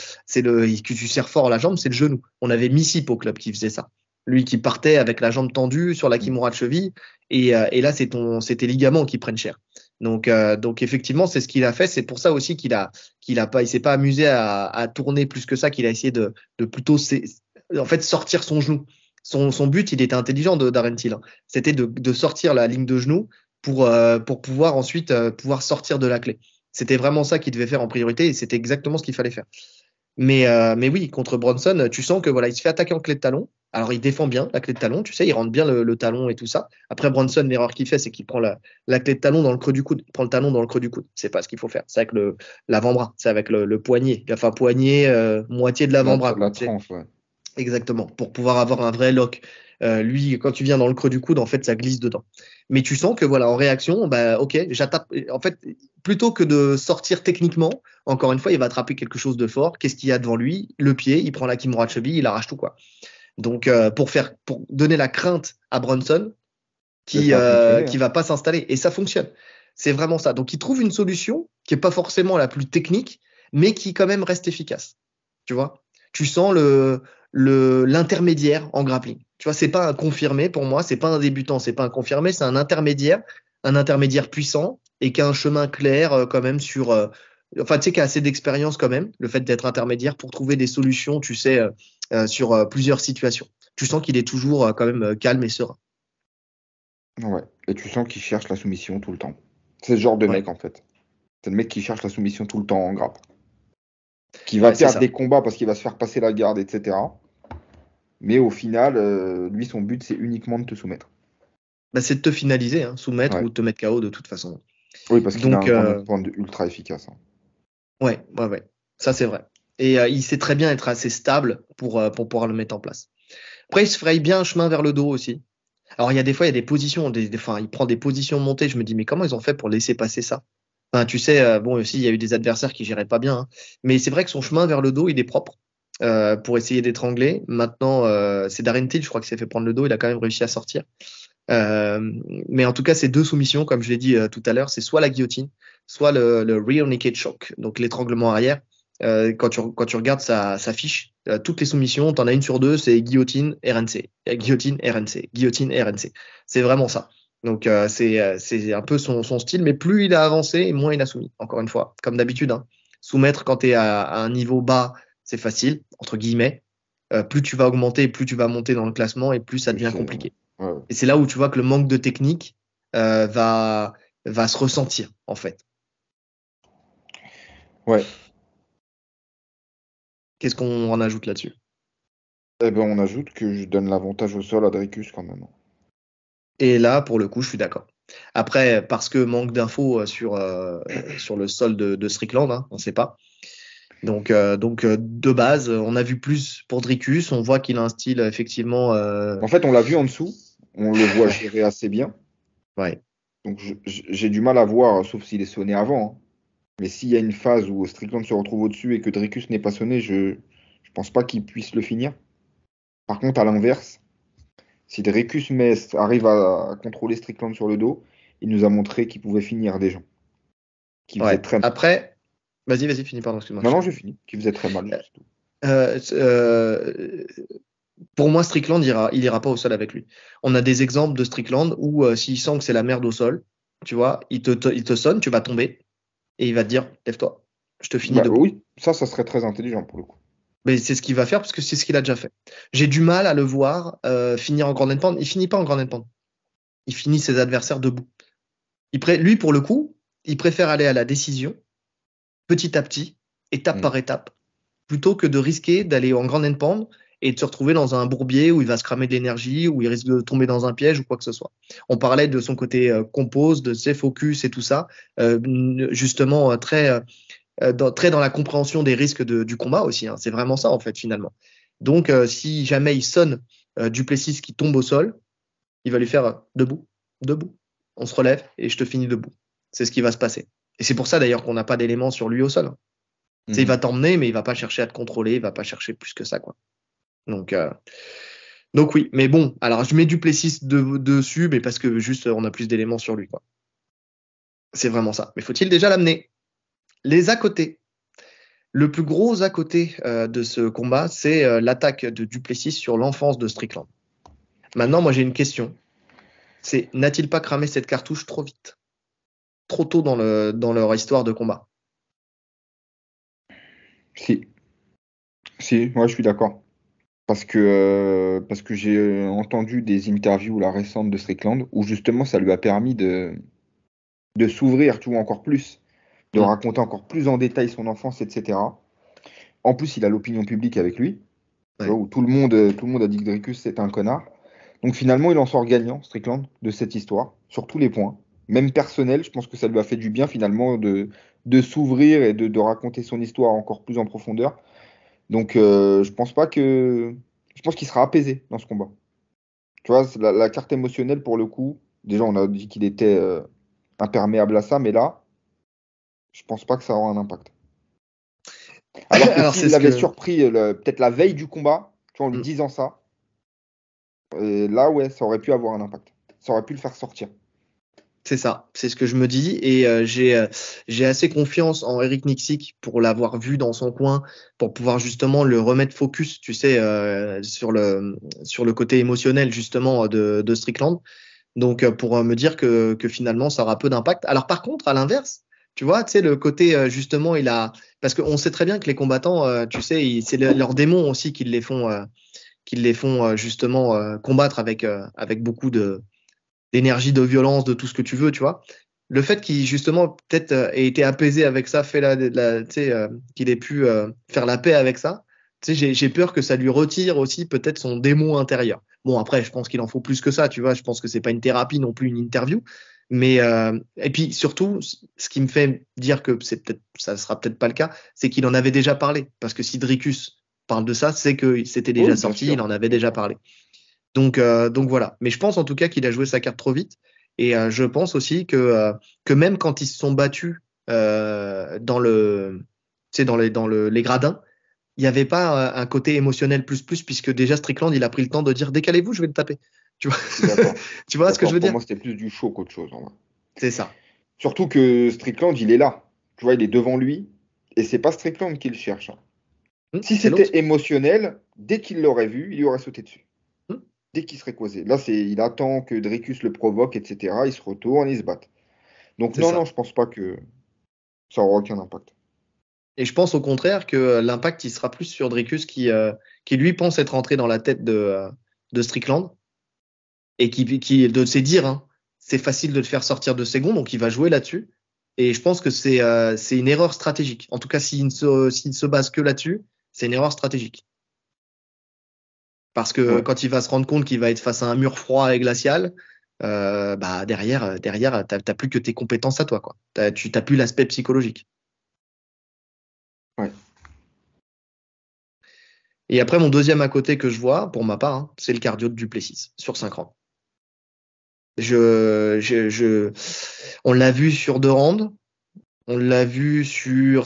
tu serres fort la jambe, c'est le genou. On avait Missip au club qui faisait ça. Lui qui partait avec la jambe tendue sur la Mm. kimura de cheville, et là, c'est tes ligaments qui prennent cher. Donc effectivement, c'est ce qu'il a fait. C'est pour ça aussi il s'est pas amusé à tourner plus que ça, qu'il a essayé de plutôt, en fait, sortir son genou. Son but, il était intelligent de Darren Till, hein. C'était de sortir la ligne de genou pour pouvoir ensuite pouvoir sortir de la clé. C'était vraiment ça qu'il devait faire en priorité et c'était exactement ce qu'il fallait faire. Mais oui, contre Bronson, tu sens que voilà, il se fait attaquer en clé de talon. Alors, il défend bien la clé de talon, tu sais, il rentre bien le talon et tout ça. Après, Bronson, l'erreur qu'il fait, c'est qu'il prend la clé de talon dans le creux du coude. Il prend le talon dans le creux du coude. C'est pas ce qu'il faut faire. C'est avec l'avant-bras, c'est avec le poignet. Enfin, poignet, moitié de l'avant-bras, quoi. La Tu sais. tranche, ouais. Exactement, pour pouvoir avoir un vrai lock. Lui, quand tu viens dans le creux du coude, en fait, ça glisse dedans. Mais tu sens que, voilà, en réaction, bah, ok, j'attaque. En fait, plutôt que de sortir techniquement, encore une fois, il va attraper quelque chose de fort. Qu'est-ce qu'il y a devant lui? Le pied, il prend la kimura de cheville, il arrache tout, quoi. Donc, pour donner la crainte à Brunson, Et ça a fonctionné, qui hein. va pas s'installer. Et ça fonctionne. C'est vraiment ça. Donc, il trouve une solution qui est pas forcément la plus technique, mais qui quand même reste efficace. Tu vois? Tu sens l'intermédiaire en grappling. Tu vois, c'est pas un confirmé pour moi, c'est pas un débutant, c'est pas un confirmé, c'est un intermédiaire puissant et qui a un chemin clair quand même enfin, tu sais, qui a assez d'expérience quand même, le fait d'être intermédiaire pour trouver des solutions, tu sais, sur plusieurs situations. Tu sens qu'il est toujours quand même calme et serein. Ouais. Et tu sens qu'il cherche la soumission tout le temps. C'est ce genre de Ouais, mec, en fait. C'est le mec qui cherche la soumission tout le temps en grappe. Qui va ouais, c'est perdre ça. des combats parce qu'il va se faire passer la garde, etc. Mais au final, lui, son but, c'est uniquement de te soumettre. Bah, c'est de te finaliser, hein, soumettre Ouais. ou de te mettre KO de toute façon. Oui, parce qu'il a Donc, un ground ultra efficace, hein. ouais, ouais, ouais, ça c'est vrai. Et il sait très bien être assez stable pour pouvoir le mettre en place. Après, il se fraye bien un chemin vers le dos aussi. Alors, il y a des fois, il y a des positions, enfin, il prend des positions montées. Je me dis, mais comment ils ont fait pour laisser passer ça? Enfin, tu sais, bon, aussi, il y a eu des adversaires qui géraient pas bien, hein. Mais c'est vrai que son chemin vers le dos, il est propre pour essayer d'étrangler. Maintenant, c'est Darren Till, je crois, qui s'est fait prendre le dos. Il a quand même réussi à sortir. Mais en tout cas, ces deux soumissions, comme je l'ai dit tout à l'heure, c'est soit la guillotine, soit le rear naked choke, donc l'étranglement arrière. Quand tu regardes sa fiche, toutes les soumissions, tu en as une sur deux, c'est guillotine, RNC, guillotine, RNC, guillotine, RNC. C'est vraiment ça. Donc c'est un peu son style, mais plus il a avancé, et moins il a soumis. Encore une fois, comme d'habitude, hein. Soumettre quand tu es à un niveau bas, c'est facile, entre guillemets. Plus tu vas augmenter, plus tu vas monter dans le classement, et plus ça devient C'est, compliqué. ouais, ouais. Et c'est là où tu vois que le manque de technique va se ressentir, en fait. Ouais. Qu'est-ce qu'on en ajoute là-dessus? Eh ben, on ajoute que je donne l'avantage au sol à Dricus quand même. Et là, pour le coup, je suis d'accord. Après, parce que manque d'infos sur le sol de Strickland, hein, on ne sait pas. Donc, de base, on a vu plus pour Dricus. On voit qu'il a un style effectivement. En fait, on l'a vu en dessous. On le voit Ouais, gérer assez bien. ouais, Donc, j'ai du mal à voir, sauf s'il est sonné avant, hein. Mais s'il y a une phase où Strickland se retrouve au-dessus et que Dricus n'est pas sonné, je pense pas qu'il puisse le finir. Par contre, à l'inverse, si Dricus arrive à contrôler Strickland sur le dos, il nous a montré qu'il pouvait finir des gens. Qui faisait ouais. très mal. Après, vas-y, finis, pardon, excuse-moi. Non, non, j'ai fini. Qui faisait très mal, Euh, juste. euh, pour moi, Strickland, il ira pas au sol avec lui. On a des exemples de Strickland où s'il sent que c'est la merde au sol, tu vois, il te sonne, tu vas tomber et il va te dire, lève-toi, je te finis Bah debout. oui, ça serait très intelligent pour le coup. Mais c'est ce qu'il va faire parce que c'est ce qu'il a déjà fait. J'ai du mal à le voir finir en grand pound. Il finit pas en grand pound. Il finit ses adversaires debout. Lui, pour le coup, il préfère aller à la décision petit à petit, étape Mm. par étape, plutôt que de risquer d'aller en grande endpoint et de se retrouver dans un bourbier où il va se cramer de l'énergie, où il risque de tomber dans un piège ou quoi que ce soit. On parlait de son côté compose, de ses focus et tout ça, justement très dans la compréhension des risques du combat aussi. Hein. C'est vraiment ça en fait finalement. Donc si jamais il sonne Duplessis qui tombe au sol, il va lui faire debout, debout. On se relève et je te finis debout. C'est ce qui va se passer. Et c'est pour ça d'ailleurs qu'on n'a pas d'éléments sur lui au sol. Hein. Il va t'emmener, mais il va pas chercher à te contrôler, il va pas chercher plus que ça, quoi. Donc, euh, donc oui, mais bon, alors je mets Duplessis dessus, mais parce que juste on a plus d'éléments sur lui, quoi. C'est vraiment ça. Mais faut-il déjà l'amener? Les à côté. Le plus gros à côté de ce combat, c'est l'attaque de Duplessis sur l'enfance de Strickland. Maintenant, moi j'ai une question. C'est n'a-t-il pas cramé cette cartouche trop vite? Trop tôt dans leur histoire de combat? Si, moi je suis d'accord. Parce que j'ai entendu des interviews là, récentes de Strickland où justement ça lui a permis de s'ouvrir tout encore plus, de Mm. raconter encore plus en détail son enfance, etc. En plus, il a l'opinion publique avec lui, tu vois, Ouais. où tout le monde a dit que Dricus c'était un connard. Donc finalement, il en sort gagnant, Strickland, de cette histoire, sur tous les points. Même personnel, je pense que ça lui a fait du bien finalement de s'ouvrir et de raconter son histoire encore plus en profondeur. Donc je pense qu'il sera apaisé dans ce combat. Tu vois, c'est la carte émotionnelle pour le coup. Déjà, on a dit qu'il était imperméable à ça, mais là, je pense pas que ça aura un impact. Alors que Alors c'est s'il ce l'avait que surpris peut-être la veille du combat, tu vois, en lui mm. disant ça, là, ouais, ça aurait pu avoir un impact. Ça aurait pu le faire sortir. C'est ça, c'est ce que je me dis et j'ai assez confiance en Eric Nicksick pour l'avoir vu dans son coin, pour pouvoir justement le remettre focus, tu sais, sur le côté émotionnel justement de Strickland. Donc pour me dire que finalement ça aura peu d'impact. Alors par contre, à l'inverse, tu vois, tu sais le côté justement il a parce qu'on sait très bien que les combattants, tu sais, c'est leurs démons aussi qui les font justement combattre avec beaucoup d'énergie, de violence, de tout ce que tu veux, tu vois. Le fait qu'il justement peut-être ait été apaisé avec ça, tu sais, qu'il ait pu faire la paix avec ça, tu sais, j'ai peur que ça lui retire aussi peut-être son démon intérieur. Bon, après, je pense qu'il en faut plus que ça, tu vois. Je pense que c'est pas une thérapie non plus, une interview. Mais et puis surtout, ce qui me fait dire que ça sera peut-être pas le cas, c'est qu'il en avait déjà parlé. Parce que si Dricus parle de ça, c'est que c'était déjà Oui, bien sorti, il sûr. en avait Bien déjà sûr. parlé. Donc voilà. Mais je pense en tout cas qu'il a joué sa carte trop vite. Et je pense aussi que même quand ils se sont battus tu sais, les gradins, il n'y avait pas un côté émotionnel plus, puisque déjà Strickland, il a pris le temps de dire décalez-vous, je vais le taper. Tu vois, Je suis d'accord. tu Je suis vois ce que je d'accord. veux Pour dire? moi, c'était plus du show qu'autre chose, en vrai. C'est ça. Surtout que Strickland, il est là. Tu vois, il est devant lui. Et c'est pas Strickland qui le cherche, hein. Si C'est l'autre. c'était émotionnel, dès qu'il l'aurait vu, il y aurait sauté dessus. Hmm, Dès qu'il serait causé. Là, il attend que Dricus le provoque, etc. Il se retourne, ils se battent. Donc c'est non, ça. je pense pas que ça aura aucun impact. Et je pense au contraire que l'impact, il sera plus sur Dricus qui lui pense être entré dans la tête de Strickland et qui de se dire, hein, c'est facile de te faire sortir de ses gonds, donc il va jouer là-dessus. Et je pense que c'est une erreur stratégique. En tout cas, s'il ne se base que là-dessus, c'est une erreur stratégique. Parce que Ouais. quand il va se rendre compte qu'il va être face à un mur froid et glacial, bah derrière, t'as plus que tes compétences à toi, quoi. Tu n'as plus l'aspect psychologique. Ouais. Et après, mon deuxième à côté que je vois, pour ma part, hein, c'est le cardio de Duplessis sur 5 rounds. On l'a vu sur 2 rounds, on l'a vu sur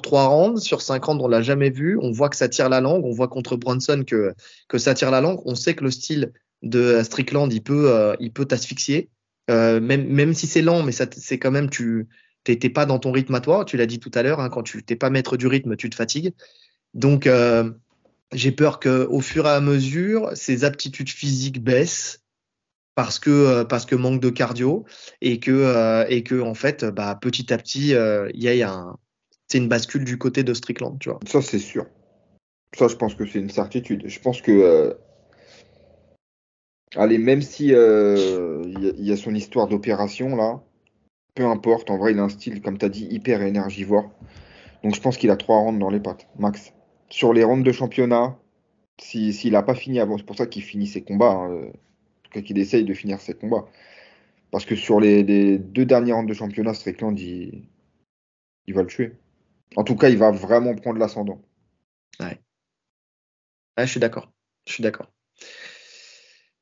3 rounds, sur 5 rounds, on l'a jamais vu. On voit que ça tire la langue, on voit contre Brunson que ça tire la langue. On sait que le style de Strickland, il peut t'asphyxier, même si c'est lent, mais c'est quand même tu t'es pas dans ton rythme à toi. Tu l'as dit tout à l'heure, hein, quand tu t'es pas maître du rythme, tu te fatigues. Donc j'ai peur que au fur et à mesure, ses aptitudes physiques baissent parce que manque de cardio et que en fait bah petit à petit il y a c'est une bascule du côté de Strickland, tu vois. Ça, c'est sûr. Ça, je pense que c'est une certitude. Je pense que, allez, même si il y a son histoire d'opération, là, peu importe, en vrai, il a un style, comme tu as dit, hyper énergivore. Donc je pense qu'il a 3 rounds dans les pattes, max. Sur les rounds de championnat, s'il n'a pas fini avant, c'est pour ça qu'il finit ses combats, hein, en tout cas qu'il essaye de finir ses combats. Parce que sur les 2 derniers rounds de championnat, Strickland, il va le tuer. En tout cas, il va vraiment prendre l'ascendant. Ouais. Ouais, je suis d'accord. Je suis d'accord.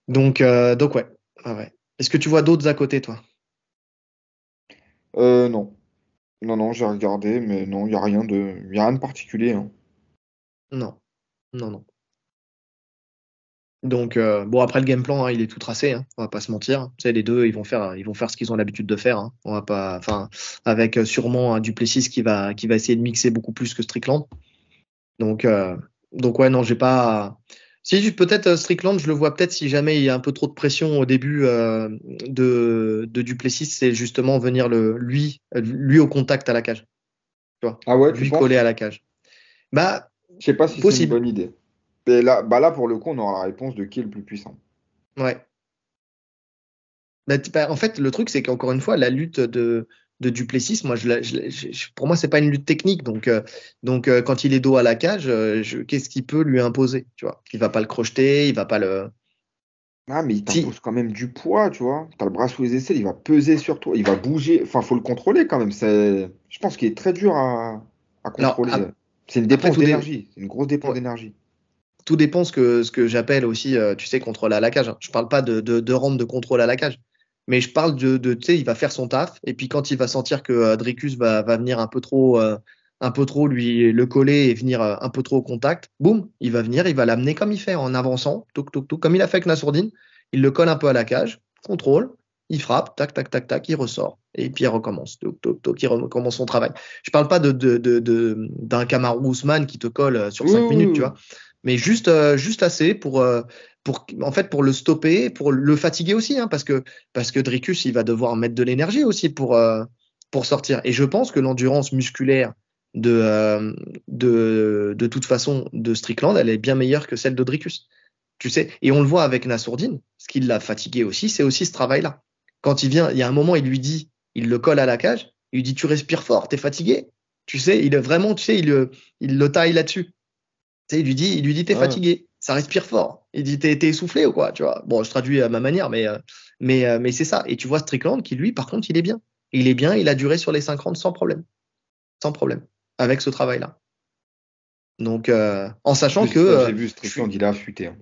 Donc ouais. Ah ouais. Est-ce que tu vois d'autres à côté, toi? Non. Non, non, j'ai regardé, mais non, il n'y a rien de particulier, hein. Non. Non, non. Donc bon, après le game plan, hein, il est tout tracé, hein, on va pas se mentir. Tu sais, les deux, ils vont faire ce qu'ils ont l'habitude de faire, hein. On va pas, enfin, avec sûrement un Duplessis qui va essayer de mixer beaucoup plus que Strickland. Donc donc ouais, non, j'ai pas. Si peut-être Strickland, je le vois peut-être si jamais il y a un peu trop de pression au début de Duplessis, c'est justement venir lui au contact à la cage, tu vois, Ah ouais, tu lui penses? coller à la cage. Bah Je sais pas si c'est une possible, bonne idée. Et là, bah là, pour le coup, on aura la réponse de qui est le plus puissant. ouais. En fait, le truc, c'est qu'encore une fois, la lutte de Duplessis, moi, pour moi, c'est pas une lutte technique. Donc, quand il est dos à la cage, qu'est-ce qu'il peut lui imposer, tu vois? Il va pas le crocheter, il va pas le. Ah, mais il Si, t'impose quand même du poids, tu vois. T'as le bras sous les aisselles, il va peser sur toi, il va bouger. Enfin, faut le contrôler quand même. Je pense qu'il est très dur à alors, contrôler. C'est une après, dépense d'énergie. C'est une grosse dépense ouais, d'énergie. tout dépend ce que j'appelle aussi, tu sais, contrôle à la cage, hein. Je parle pas de rendre de contrôle à la cage, mais je parle tu sais, il va faire son taf, et puis quand il va sentir que Dricus va venir un peu trop lui le coller et venir un peu trop au contact, boum, il va venir, il va l'amener comme il fait en avançant, toc, toc, toc, comme il a fait avec Nassourdine, il le colle un peu à la cage, contrôle, il frappe, tac, tac, tac, tac, il ressort, et puis il recommence, toc, toc, toc, il recommence son travail. Je parle pas d'un Kamaru Usman qui te colle sur Oui, 5 oui, minutes, tu oui. vois, mais juste assez en fait, pour le stopper, pour le fatiguer aussi, hein, parce que Dricus, il va devoir mettre de l'énergie aussi pour sortir. Et je pense que l'endurance musculaire de toute façon de Strickland, elle est bien meilleure que celle de Dricus. Tu sais, et on le voit avec Nassourdine, ce qui l'a fatigué aussi, c'est aussi ce travail-là. Quand il vient, il y a un moment, il le colle à la cage, il lui dit, tu respires fort, t'es fatigué. Tu sais, il est vraiment, tu sais, il le taille là-dessus. Tu sais, il lui dit, t'es Ouais. fatigué, ça respire fort. Il dit, t'es essoufflé ou quoi, tu vois. Bon, je traduis à ma manière, mais c'est ça. Et tu vois Strickland qui, lui, par contre, il est bien. Il est bien, il a duré sur les 5 rounds sans problème. Sans problème. Avec ce travail-là. Donc, en En sachant que plus, j'ai vu je Strickland, suis. il a affûté, hein.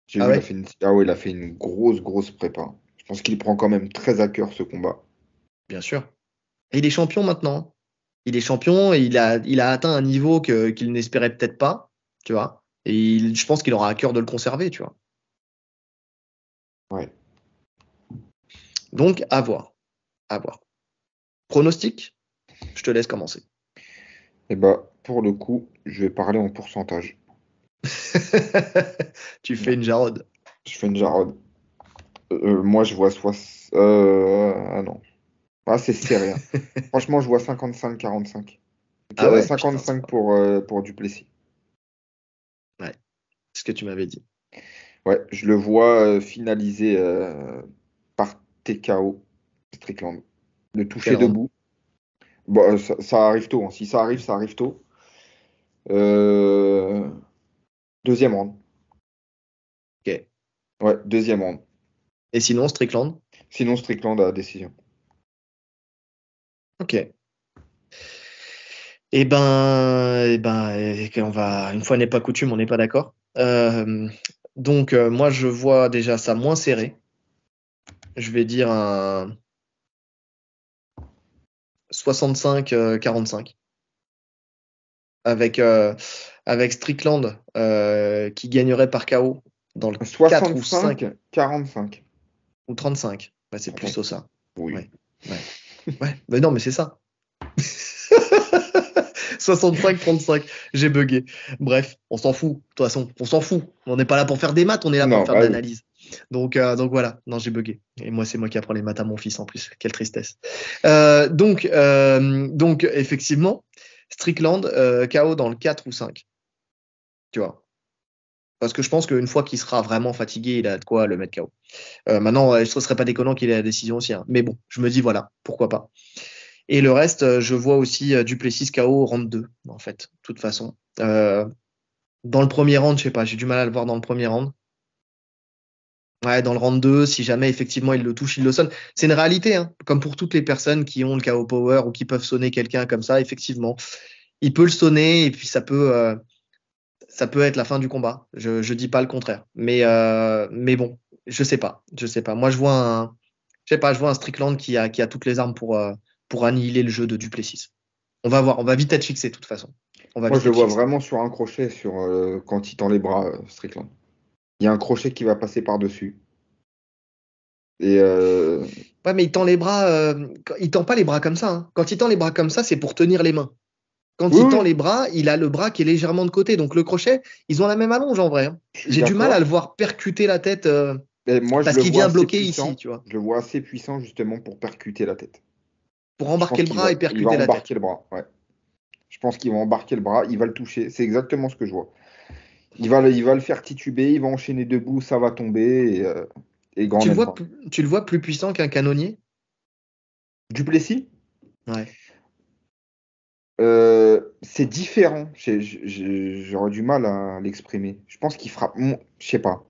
J'ai Ah vu, ouais? ah ouais, il a fait une grosse, grosse prépa. Je pense qu'il prend quand même très à cœur ce combat. Bien sûr. Et il est champion maintenant. Il est champion et il a atteint un niveau qu'il n'espérait peut-être pas, tu vois. Et je pense qu'il aura à cœur de le conserver, tu vois. Ouais. Donc, à voir. À voir. Pronostic? Je te laisse commencer. Et bah, pour le coup, je vais parler en pourcentage. Tu fais Ouais. une Jarod. Je fais une Jarod. Moi, je vois ah non. Ah, c'est serré, hein. Franchement, je vois 55-45. Ah ouais? Putain, c'est 55 pas. pour Duplessis. Ouais, c'est ce que tu m'avais dit. Ouais, je le vois finaliser par TKO Strickland. Le Quel toucher round? debout. Bon, ça arrive tôt, hein. Si ça arrive tôt. Euh, Deuxième round. Ok. Ouais, deuxième round. Et sinon, Strickland? Sinon, Strickland a décision. Ok. Une fois n'est pas coutume, on n'est pas d'accord. Donc, moi, je vois déjà ça moins serré. Je vais dire un 65-45 avec, avec Strickland qui gagnerait par KO dans le 4 ou 5 65-45. ou 35. Bah, c'est Ouais, plutôt ça. oui. Ouais, ouais, ouais. Mais non, mais c'est ça. 65-35, j'ai bugué. Bref, on s'en fout. De toute façon, on s'en fout. On n'est pas là pour faire des maths, on est là pour Non, faire de bah oui. l'analyse. Donc voilà, non, j'ai bugué. Et moi, c'est moi qui apprends les maths à mon fils en plus. Quelle tristesse. Donc effectivement, Strickland, KO dans le 4 ou 5. Tu vois. Parce que je pense qu'une fois qu'il sera vraiment fatigué, il a de quoi le mettre KO. Maintenant, ce serait pas déconnant qu'il ait la décision aussi, hein. Mais bon, je me dis, voilà, pourquoi pas. Et le reste, je vois aussi Duplessis KO au round 2, en fait, de toute façon. Dans le premier round, je sais pas, j'ai du mal à le voir dans le premier round. Ouais, dans le round 2, si jamais effectivement il le touche, il le sonne. C'est une réalité, hein, comme pour toutes les personnes qui ont le KO power ou qui peuvent sonner quelqu'un comme ça, effectivement. Il peut le sonner et puis ça peut être la fin du combat. Je dis pas le contraire. Mais bon, je sais pas. Je sais pas. Moi, je sais pas, je vois un Strickland qui a toutes les armes pour annihiler le jeu de Duplessis. On va voir. On va vite être fixé, de toute façon. On va Moi, vite je le être vois fixé. vraiment sur un crochet quand il tend les bras, Strickland. Il y a un crochet qui va passer par-dessus. Et Ouais, mais il tend les bras. Il tend pas les bras comme ça, hein. Quand il tend les bras comme ça, c'est pour tenir les mains. Quand oui, il tend oui, les bras, il a le bras qui est légèrement de côté. Donc le crochet, ils ont la même allonge en vrai, hein. je suis J'ai du mal à d'accord. le voir percuter la tête Mais moi, je parce le qu'il vois vient assez bloquer ici, puissant. tu vois, Je le vois assez puissant justement pour percuter la tête. pour Je pense embarquer le bras et il va percuter la tête. embarquer le bras. Ouais. Je pense qu'il va embarquer le bras, il va le toucher. C'est exactement ce que je vois. Il va le faire tituber, il va enchaîner debout, ça va tomber et grand Tu le net. vois, tu le vois plus puissant qu'un canonnier? Duplessis, Ouais. c'est différent. J'aurais du mal à l'exprimer. Je pense qu'il frappe, je sais pas.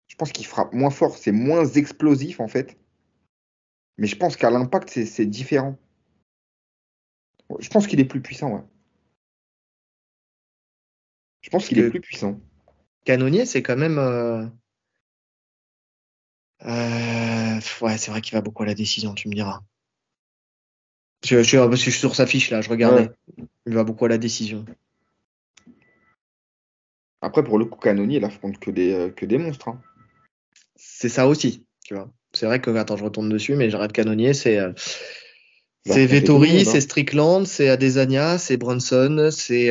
Je pense qu'il frappe moins fort, c'est moins explosif en fait. Mais je pense qu'à l'impact, c'est différent. Je pense qu'il est plus puissant, ouais. Je pense Parce qu'il est que plus puissant. canonnier, c'est quand même. Ouais, c'est vrai qu'il va beaucoup à la décision, tu me diras. Parce que je suis sur sa fiche là, je Ouais. regardais. Il va beaucoup à la décision. Après, pour le coup, Canonier, il affronte que des monstres, hein. C'est ça aussi, tu vois. C'est vrai que, attends, je retourne dessus, mais j'arrête canonnier, Il a c'est affronté tout le Vettori, monde, c'est hein. Strickland, c'est Adesanya, c'est Bronson, c'est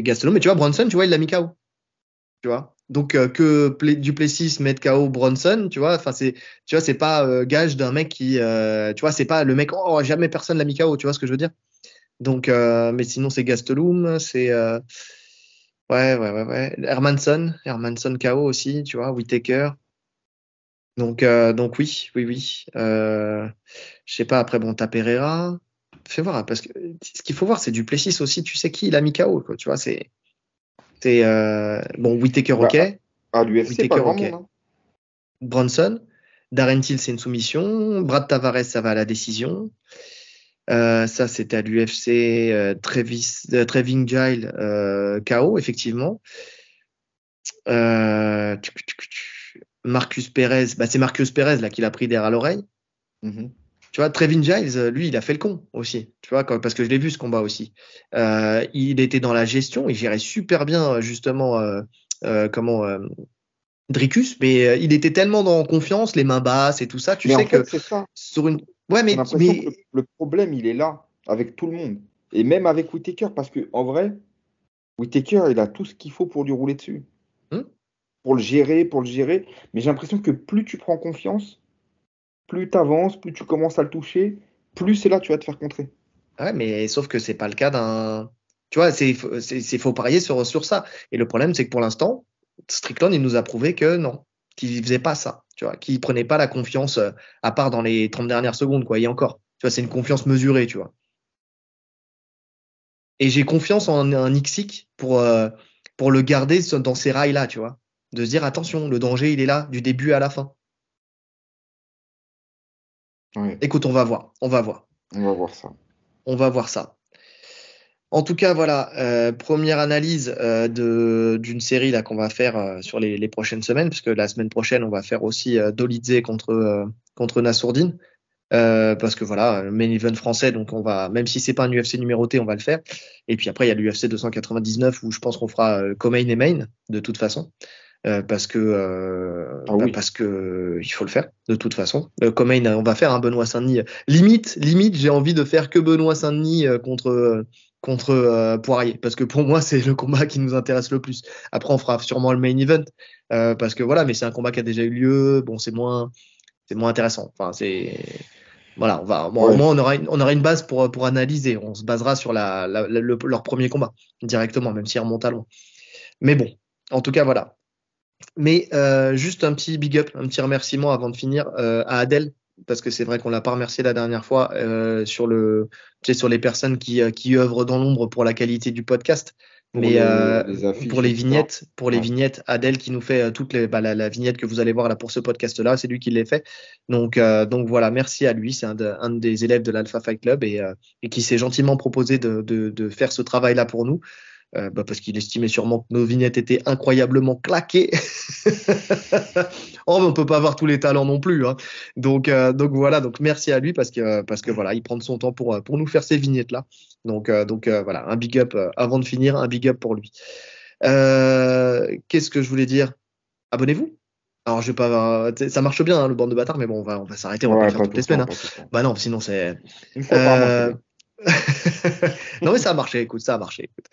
Gastelum. Mais tu vois, Bronson, tu vois, il l'a mis KO. Tu vois. Donc Duplessis mette KO Bronson, tu vois, enfin tu vois, c'est pas gage d'un mec tu vois, c'est pas le mec, oh jamais personne l'a mis KO, tu vois ce que je veux dire. Donc, mais sinon c'est Gastelum, ouais, Hermanson KO aussi, tu vois, Whittaker. Donc oui. Je sais pas, après bon, t'as Pereira. Fais voir, parce que ce qu'il faut voir, c'est Duplessis aussi, tu sais qui il a mis KO, quoi, tu vois, bon, Whittaker, Bah, ok. à l'UFC, pas Whittaker, grand ok. monde, hein. Bronson. Darren Till, c'est une soumission. Brad Tavares, ça va à la décision. Ça, c'était à l'UFC. Trevin Giles, KO, effectivement. Euh, Marcus Perez, bah, c'est Marcus Perez là, qui l'a pris derrière l'oreille. Mhm. Tu vois, Trevin Giles, lui, il a fait le con aussi. Tu vois, parce que je l'ai vu ce combat aussi. Il était dans la gestion, il gérait super bien, justement, comment. Dricus, mais il était tellement dans confiance, les mains basses et tout ça, tu Mais en sais fait, que c'est ça. sur une. Ouais, J'ai mais, l'impression que mais... le problème, il est là, avec tout le monde. Et même avec Whittaker, parce que en vrai, Whittaker, il a tout ce qu'il faut pour lui rouler dessus. Hmm. Pour le gérer. Mais j'ai l'impression que plus tu prends confiance, plus tu avances, plus tu commences à le toucher, plus c'est là que tu vas te faire contrer. Ouais, mais sauf que c'est pas le cas d'un. Tu vois, faut parier sur ça. Et le problème, c'est que pour l'instant, Strickland, il nous a prouvé que non, qu'il faisait pas ça. Tu vois, qu'il prenait pas la confiance, à part dans les 30 dernières secondes, quoi. Et encore, tu vois, c'est une confiance mesurée, tu vois. Et j'ai confiance en un Xic pour le garder dans ces rails-là, tu vois. De se dire, attention, le danger, il est là, du début à la fin. Ouais, Écoute, on va voir, on va voir, on va voir ça. on va voir ça. En tout cas, voilà, première analyse d'une série là qu'on va faire sur les prochaines semaines, puisque la semaine prochaine, on va faire aussi Dolidze contre Nassourdine, parce que voilà, le main event français, donc on va, même si c'est pas un UFC numéroté, on va le faire. Et puis après, il y a l'UFC 299 où je pense qu'on fera co-main et main de toute façon. Ah oui. Parce que il faut le faire de toute façon. Comain, on va faire un Benoît Saint-Denis. Limite, j'ai envie de faire que Benoît Saint-Denis contre Poirier, parce que pour moi c'est le combat qui nous intéresse le plus. Après, on fera sûrement le main event parce que voilà, mais c'est un combat qui a déjà eu lieu. Bon, c'est moins intéressant. Enfin, c'est voilà, au Ouais. moins on aura une base pour analyser. On se basera sur leur premier combat directement, même s'il remonte à loin. Mais bon, en tout cas voilà. Mais juste un petit big up, un petit remerciement avant de finir à Adèle parce que c'est vrai qu'on l'a pas remercié la dernière fois sur sur les personnes qui œuvrent dans l'ombre pour la qualité du podcast. Pour Mais les affiches, pour les Ouais. vignettes, Adèle qui nous fait la vignette que vous allez voir là pour ce podcast-là, c'est lui qui l'a fait. Donc voilà, merci à lui. C'est un des élèves de l'Alpha Fight Club et qui s'est gentiment proposé de faire ce travail-là pour nous. Parce qu'il estimait sûrement que nos vignettes étaient incroyablement claquées. Oh, mais on peut pas avoir tous les talents non plus, hein. Donc voilà, donc merci à lui parce que voilà, il prend de son temps pour nous faire ces vignettes là. Voilà, un big up avant de finir, un big up pour lui. Qu'est-ce que je voulais dire? Abonnez-vous. Alors je vais pas, ça marche bien hein, le bande de bâtards, mais bon, on va s'arrêter, on va pas le Ouais, faire pas toutes tout les le semaines, temps, hein. pas tout le temps. Bah non, sinon c'est. Une fois par mois, c'est Euh, bien. non mais ça a marché, écoute, ça a marché. Écoute.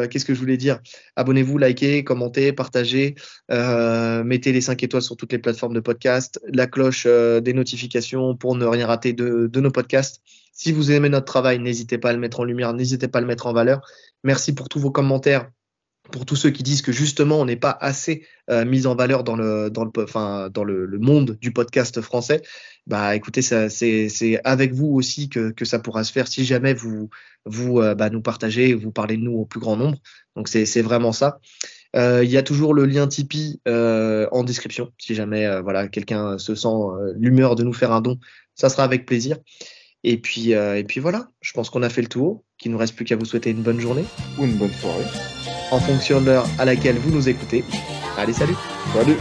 Qu'est-ce que je voulais dire? Abonnez-vous, likez, commentez, partagez, mettez les 5 étoiles sur toutes les plateformes de podcast, la cloche des notifications pour ne rien rater de nos podcasts. Si vous aimez notre travail, n'hésitez pas à le mettre en lumière, n'hésitez pas à le mettre en valeur. Merci pour tous vos commentaires. Pour tous ceux qui disent que justement on n'est pas assez mis en valeur dans le monde du podcast français, bah écoutez, c'est avec vous aussi que ça pourra se faire si jamais vous nous partagez, vous parlez de nous au plus grand nombre. Donc c'est vraiment ça. Il y a toujours le lien Tipeee en description. Si jamais voilà quelqu'un se sent l'humeur de nous faire un don, ça sera avec plaisir. Et puis voilà, je pense qu'on a fait le tour. Qu'il nous reste plus qu'à vous souhaiter une bonne journée Ou une bonne soirée. en fonction de l'heure à laquelle vous nous écoutez. Allez, salut! Salut!